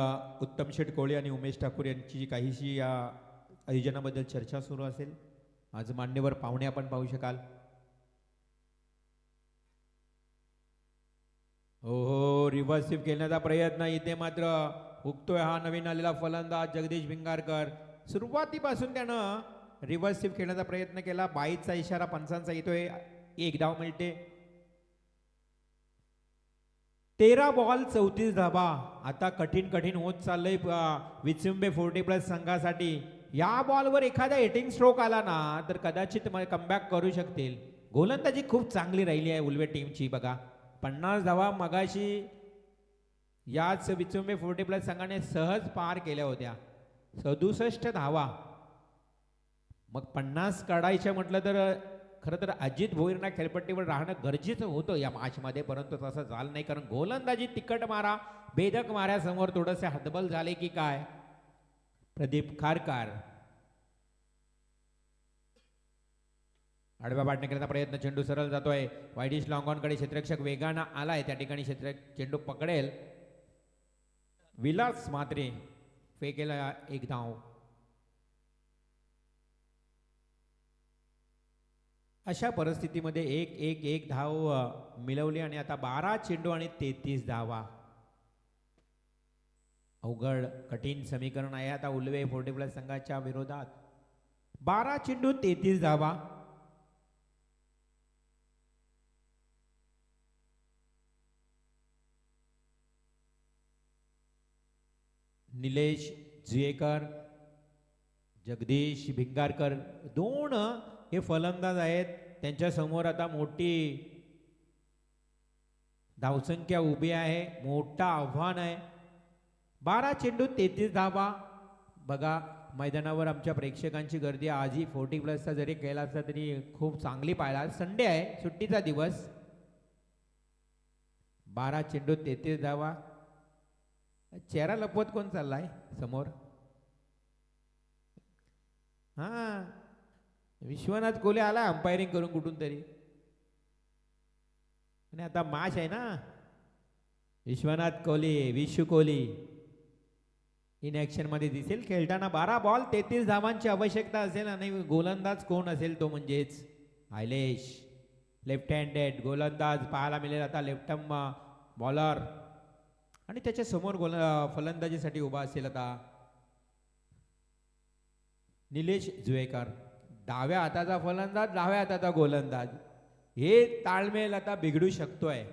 उत्तम शेठ कोळी आणि उमेश ठाकूर यांची काहीशी या आयोजनाबद्दल चर्चा सुरू असेल. आज मान्यवर पाहुणे आपण पाहू शकाल. हो रिव्हर्स स्वीप खेळण्याचा प्रयत्न इथे मात्र हुकतोय हा नवीन आलेला फलंदाज जगदीश भिंगारकर. सुरुवातीपासून त्यानं रिव्हर्स स्वीप खेळण्याचा प्रयत्न केला. 22चा इशारा पंचांचा येतोय. 1 धाव मिळते. 13 बॉल 34 धावा. आता कठीण होत चाललंय विचुंबे 40+ संघासाठी. या बॉलवर एखादा हिटिंग स्ट्रोक आला ना तर कदाचित कमबॅक करू शकतील. गोलंदाजी खूप चांगली राहिली आहे उल्वे टीमची. बघा 50 धावा मगाशी याच विचुंबे 40+ संघाने सहज पार केल्या होत्या. 67 धावा. मग 50 काढायच्या म्हटलं तर खरं तर अजित भोईरना खेळपट्टीवर राहणं गरजेचं होतं या मॅचमध्ये, परंतु तसं झालं नाही. कारण गोलंदाजी तिकट मारा बेधक माऱ्यासमोर थोडेसे हतबल झाले की काय. प्रदीप खारकर आडव्या बाटणे करण्याचा प्रयत्न. चेंडू सरळ जातोय वाईडिश लॉंगॉनकडे. क्षेत्ररक्षक वेगानं आलाय त्या ठिकाणी. चेंडू पकडेल विलास म्हात्रे. फेकेला 1 धाव. अशा परिस्थितीमध्ये एक धाव मिळवली आणि आता 12 चेंडू आणि 33 धावा. अवघड कठीण समीकरण आहे आता उल्वे 40+ संघाच्या विरोधात. 12 चेंडू 33 धावा. निलेश जुएकर, जगदीश भिंगारकर 2 हे फलंदाज आहेत. त्यांच्या समोर आता मोठी धावसंख्या उभी आहे. मोठा आव्हान आहे. 12 चेंडू 33 धावा. बघा मैदानावर आमच्या प्रेक्षकांची गर्दी आजही 40+चा जरी खेळ असला तरी खूप चांगली पाहिला. संडे आहे, सुट्टीचा दिवस. 12 चेंडू 33 धावा. चेहरा लपवत कोण चाललाय समोर? हा विश्वनाथ कोहली आला अंपायरिंग करून कुठून तरी. आणि आता मॅच आहे ना. विश्वनाथ कोहली, विशू कोहली इन ॲक्शन मध्ये दिसेल खेळताना. 12 बॉल 33 धावांची आवश्यकता असेल आणि गोलंदाज कोण असेल तो म्हणजेच आयलेश. लेफ्ट हँडेड गोलंदाज पाहायला मिळेल आता. लेफ्ट आर्म बॉलर आणि त्याच्या समोर फलंदाजीसाठी उभा असेल आता निलेश जुएकर. डाव्या हाताचा फलंदाज, डाव्या हाताचा गोलंदाज. हे ताळमेळ आता बिघडू शकतोय.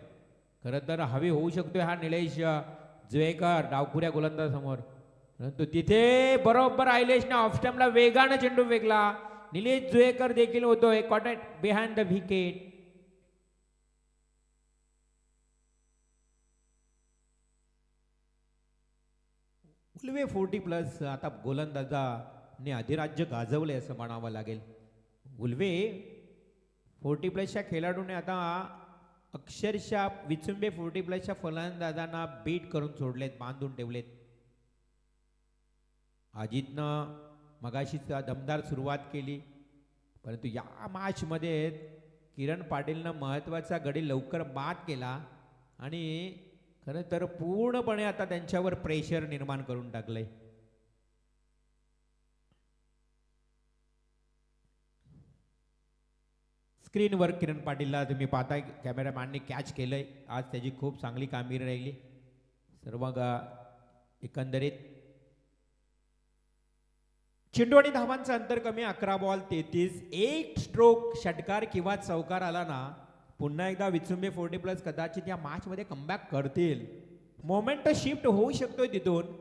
खरं तर हवी होऊ शकतोय हा निलेश जुएकर डावपुऱ्या गोलंदाज समोर, परंतु तिथे बरोबर आयलेशने ऑफस्टंपला वेगानं चेंडू फेकला. निलेश जुएकर देखील होतोय caught behind the wicket. Ulwe 40+ आता गोलंदाजाने अधिराज्य गाजवले असं म्हणावं लागेल. उल्वे 40+च्या खेळाडूने आता अक्षरशः विचुंबे 40+ फलंदाजांना बीट करून सोडलेत, बांधून ठेवलेत. अजितनं मगाशी दमदार सुरुवात केली, परंतु या मॅचमध्ये किरण पाटीलनं महत्त्वाचा गडी लवकर बाद केला आणि खरं तर पूर्णपणे आता त्यांच्यावर प्रेशर निर्माण करून टाकलंय. स्क्रीनवर किरण पाटीलला तुम्ही पाहताय, कॅमेरामॅनने कॅच केलंय. आज त्याची खूप चांगली कामगिरी राहिली. सर्व एकंदरीत चेंडू आणि धावांचं अंतर कमी, 11 बॉल 33. एक स्ट्रोक षटकार किंवा चौकार आला ना, पुन्हा एकदा विचुंबे 40+ कदाचित या मॅच मध्ये कमबॅक करतील. मोमेंट शिफ्ट होऊ शकतोय तिथून.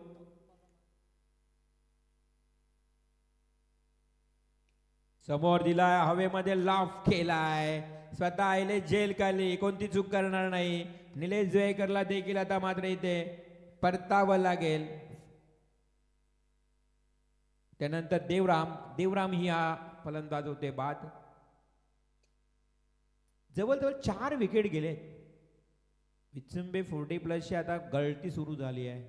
समोर दिलाय, हवेमध्ये लाफ केलाय, स्वतः आले जेल काढली, कोणती चूक करणार नाही. निलेश जोयकरला देखील आता मात्र इथे परतावं लागेल. त्यानंतर देवराम ही हा फलंदाज होते बाद. जवळजवळ 4 विकेट गेले. विचुंबे 40+ आता गळती सुरू झाली आहे.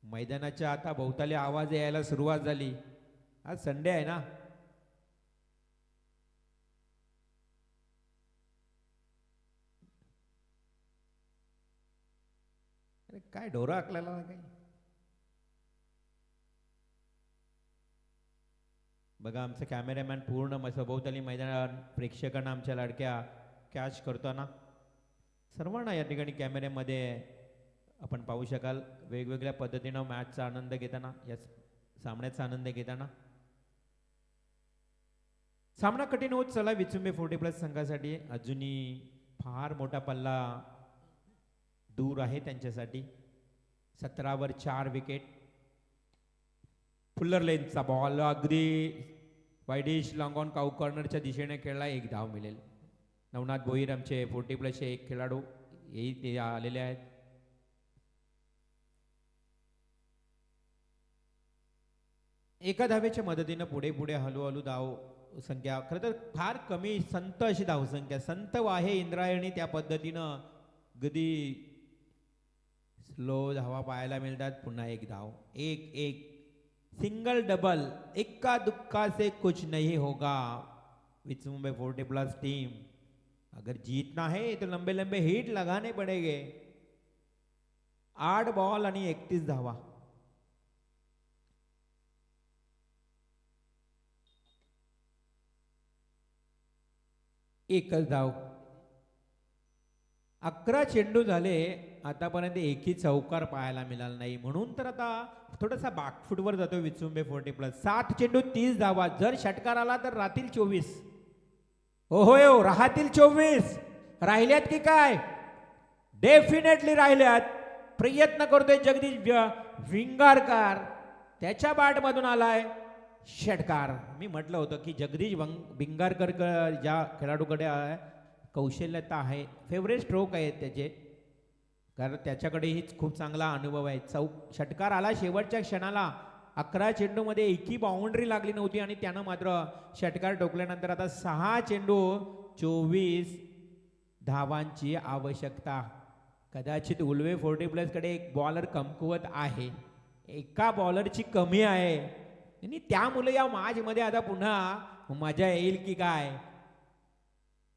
मैदानाच्या आता भोवताली आवाज यायला सुरुवात झाली. आज संडे आहे ना, अरे काय ढोरं आकलेला ना काही. बघा आमचा कॅमेरामॅन पूर्ण सभोवताली मैदान प्रेक्षकांना आमच्या लाडक्या कॅच करताना सर्वांना या ठिकाणी कॅमेऱ्यामध्ये आपण पाहू शकाल. वेगवेगळ्या पद्धतीनं मॅचचा आनंद घेताना, या सामन्याचा आनंद घेताना. सामना कठीण होत चला विचुंबे 40+ संघासाठी. अजूनही फार मोठा पल्ला दूर आहे त्यांच्यासाठी. 17वर 4 विकेट. फुल्लर लेनचा बॉल अगदी वाईडिश लॉंग ऑन काऊ कॉर्नरच्या दिशेने खेळला, 1 धाव मिळेल. नवनाथ भोईर आमचे 40+ एक खेळाडू येही ते आलेले आहेत. एका धावेच्या मदतीनं पुढे पुढे हळूहळू धाव संख्या, खरं तर फार कमी संत अशी धावसंख्या, संत वाहे इंद्रायणी त्या पद्धतीनं गदी स्लो धावा पाहायला मिळतात. पुन्हा 1 धाव, 1-1 सिंगल डबल, इक्का दुक्का से कुछ नहीं होगा. विचुंबे 40+ टीम अगर जीतना है तो लंबे लंबे हिट लगाने पड़ेंगे. 8 बॉल आणि 31 धावा. एकच धाव. 11 चेंडू झाले, आतापर्यंत एकही चौकार पाहायला मिळाला नाही. म्हणून तर आता थोडासा बॅकफुटवर जातो विचुंबे 40+. 7 चेंडू 30 धावा. जर षटकार आला तर राहतील 24. हो राहतील 24. राहिल्यात की काय? डेफिनेटली राहिल्यात. प्रयत्न करतोय जगदीश विंगारकर, त्याच्या बॅटमधून आलाय षटकार. मी म्हटलं होतं की जगदीश भिंगारकर ज्या खेळाडूकडे कौशल्यता आहे, फेवरेट स्ट्रोक आहेत त्याचे, कारण त्याच्याकडेही खूप चांगला अनुभव आहे. षटकार आला शेवटच्या क्षणाला. 11 चेंडूमध्ये एकही बाउंड्री लागली नव्हती आणि त्यानं मात्र षटकार ठोकल्यानंतर आता 6 चेंडू 24 धावांची आवश्यकता. कदाचित उल्वे 40+ कडे एक बॉलर कमकुवत आहे, एका बॉलरची कमी आहे आणि त्यामुळे या मॅचमध्ये आता पुन्हा मजा येईल की काय.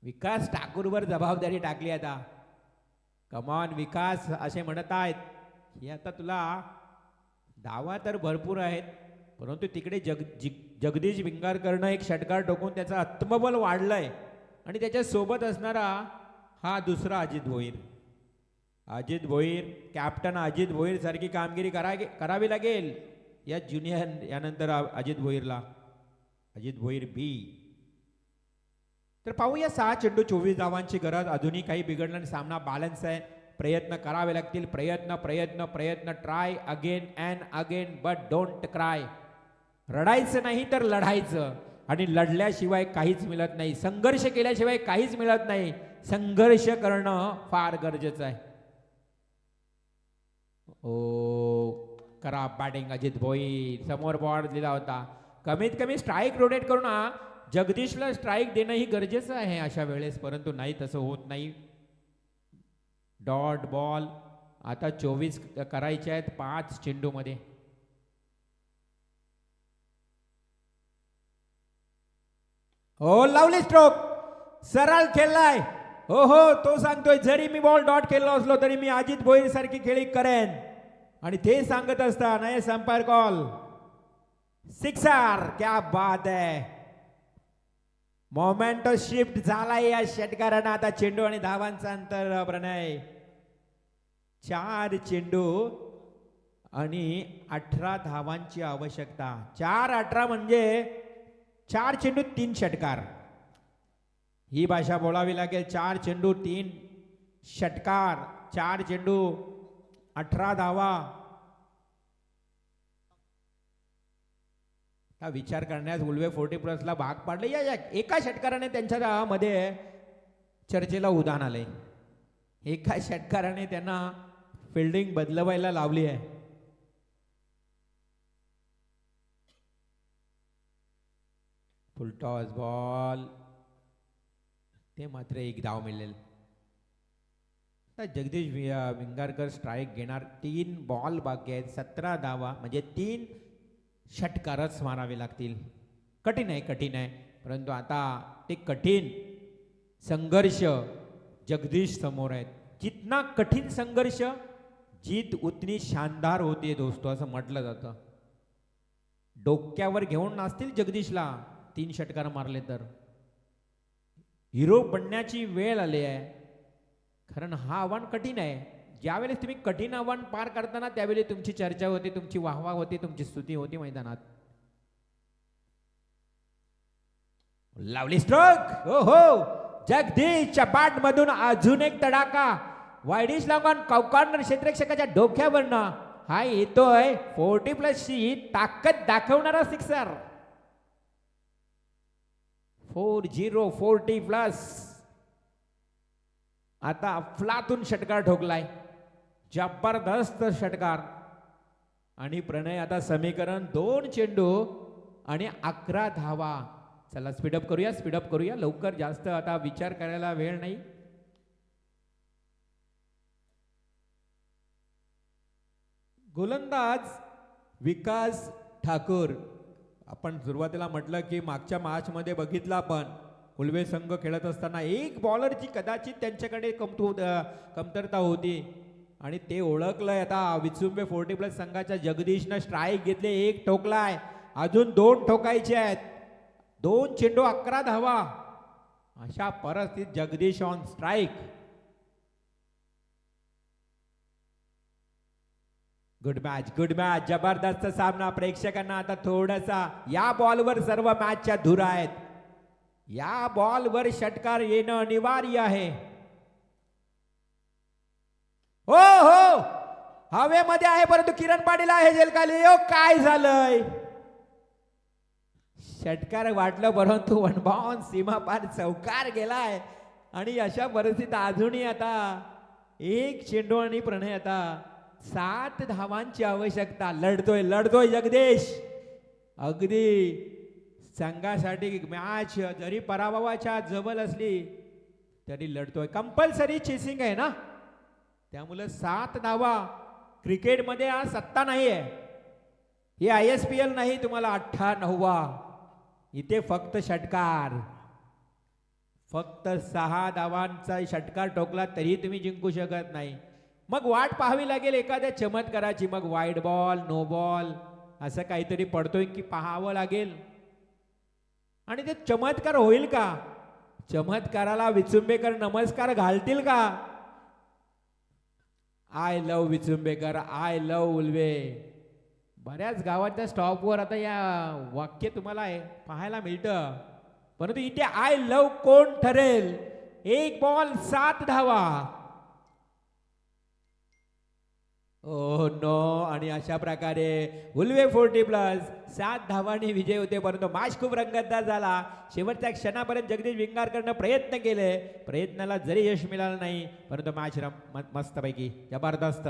विकास ठाकूरवर जबाबदारी टाकली आता. कमॉन विकास असे म्हणत आहेत की आता तुला धावा तर भरपूर आहेत, परंतु तिकडे जगदीश भिंगारकरनं एक षटकार ठोकून त्याचा आत्मबल वाढलंय आणि त्याच्या सोबत असणारा हा दुसरा अजित भोईर. अजित भोईर, कॅप्टन अजित भोईर सारखी कामगिरी करावी लागेल या ज्युनियर यानंतर अजित भोईरला. अजित भोईर बी. तर पाहूया 6 चेंडू 24 धावांची गरज. अजूनही काही बिघडलं नाही, सामना बॅलन्स आहे. प्रयत्न करावे लागतील. प्रयत्न try again and again, but don't cry. रडायचं नाही तर लढायचं, आणि लढल्याशिवाय काहीच मिळत नाही. संघर्ष केल्याशिवाय काहीच मिळत नाही. संघर्ष करणं फार गरजेचं आहे. ओ करा बॅटिंग अजित भोईर. समोर बॉल दिला होता, कमीत कमी स्ट्राईक रोटेट करून जगदीशला स्ट्राईक देणं ही गरजेचं आहे अशा वेळेस, परंतु नाही, तसं होत नाही. डॉट बॉल आता 24 करायचे आहेत 5 चेंडूमध्ये. हो, लावली स्ट्रोक, सरळ खेळलाय. हो हो, तो सांगतोय जरी मी बॉल डॉट केला असलो तरी मी अजित भोईर सारखी खेळी करेन, आणि ते सांगत असताना हे संपायर कॉल सिक्सर. क्या बात आहे. मोमेंट शिफ्ट झालाय या षटकारांना. आता चेंडू आणि धावांचा अंतर प्रणय 4 चेंडू आणि 18 धावांची आवश्यकता. 4-18 म्हणजे 4 चेंडू 3 षटकार, ही भाषा बोलावी लागेल. 4 चेंडू 3 षटकार, 4 चेंडू 18 धावा. हा विचार करण्यास उल्वे 40+ भाग पाडले. या एका षटकाराने त्यांच्या मध्ये चर्चेला उधाण आलंय. एका षटकाराने त्यांना फिल्डिंग बदलवायला लावली आहे. फुलटॉस बॉल, ते मात्र एक धाव मिळेल. आता जगदीश विंगारकर स्ट्राईक घेणार. 3 बॉल बाकी आहेत, 17 धावा, म्हणजे 3 षटकारच मारावे लागतील. कठीण आहे, कठीण आहे, परंतु आता ते कठीण संघर्ष जगदीश समोर आहेत. जितना कठीण संघर्ष जीत उतनी शानदार होती दोस्तो, असं म्हटलं जातं. डोक्यावर घेऊन नाचतील जगदीशला 3 षटकार मारले तर. हिरो बनण्याची वेळ आली आहे, कारण हा आव्हान कठीण आहे. ज्यावेळेस तुम्ही कठीण आव्हान पार करताना त्यावेळी तुमची चर्चा होती, तुमची वाहवा होती, तुमची स्तुती होती मैदानात. लावली स्ट्रोक. हो हो, जगदीशच्या बॅट मधून अजून एक तडाखा. वायडिश लागून कॉर्नर क्षेत्ररक्षकाच्या डोक्यावरनं हा येतोय 40+ ची ताकद दाखवणारा सिक्सर. 40+. आता अफलातून षटकार ठोकलाय, जबरदस्त षटकार. आणि प्रणय आता समीकरण 2 चेंडू आणि 11 धावा. चला स्पीडअप करूया, स्पीडअप करूया लवकर, जास्त आता विचार करायला वेळ नाही. गोलंदाज विकास ठाकूर. आपण सुरुवातीला म्हटलं की मागच्या मॅचमध्ये बघितलं आपण, उल्वे संघ खेळत असताना एक बॉलरची कदाचित त्यांच्याकडे कमतरता होती, आणि ते ओळखलंय आता. विचुंबे 40+ संघाच्या जगदीशनं स्ट्राईक घेतले, 1 ठोकलाय, अजून 2 ठोकायचे आहेत. 2 चेंडू 11 धावा. अशा परिस्थितीत Jagdish on strike. Good match, good match, जबरदस्त सामना. प्रेक्षकांना आता थोडासा या बॉलवर सर्व मॅचच्या धुरा आहेत. या बॉलवर षटकार येणं अनिवार्य आहे. हो हो, हवेमध्ये आहे, परंतु किरण पाटील आहे जेलखाली. ओ काय झालंय, षटकार वाटलं परंतु 1 बाउंड सीमा पार चौकार गेलाय. आणि अशा परिस्थितीत अजूनही आता 1 चेंडू आणि प्रणय आता 7 धावांची आवश्यकता. लढतोय जगदीश. अगदी संघासाठी मॅच जरी पराभवाच्या जवळ असली तरी लढतोय. कंपल्सरी चेसिंग आहे ना, त्यामुळे 7 धावा. क्रिकेटमध्ये हा सत्ता नाही आहे, हे ISPL नाही तुम्हाला 98वा. इथे फक्त षटकार, फक्त 6 धावांचा षटकार ठोकला तरी तुम्ही जिंकू शकत नाही. मग वाट पाहावी लागेल एखाद्या चमत्काराची. मग वाईड बॉल, नो बॉल असं काहीतरी पडतोय की पाहावं लागेल. आणि ते चमत्कार होईल का? चमत्काराला विचुंबेकर नमस्कार घालतील का? I love Vichumbekar, I love Ulwe. बऱ्याच गावाच्या स्टॉपवर आता या वाक्य तुम्हाला पाहायला मिळतं, परंतु इथे आय लव कोण ठरेल? 1 बॉल 7 धावा. Oh no. आणि अशा प्रकारे उल्वे 40+ 7 धावांनी विजय होते. परंतु मॅच खूप रंगतदार झाला. शेवटच्या क्षणापर्यंत जगदीश विंगारकरनं प्रयत्न केले, प्रयत्नाला जरी यश मिळालं नाही, परंतु मॅच मस्तपैकी जबरदस्त.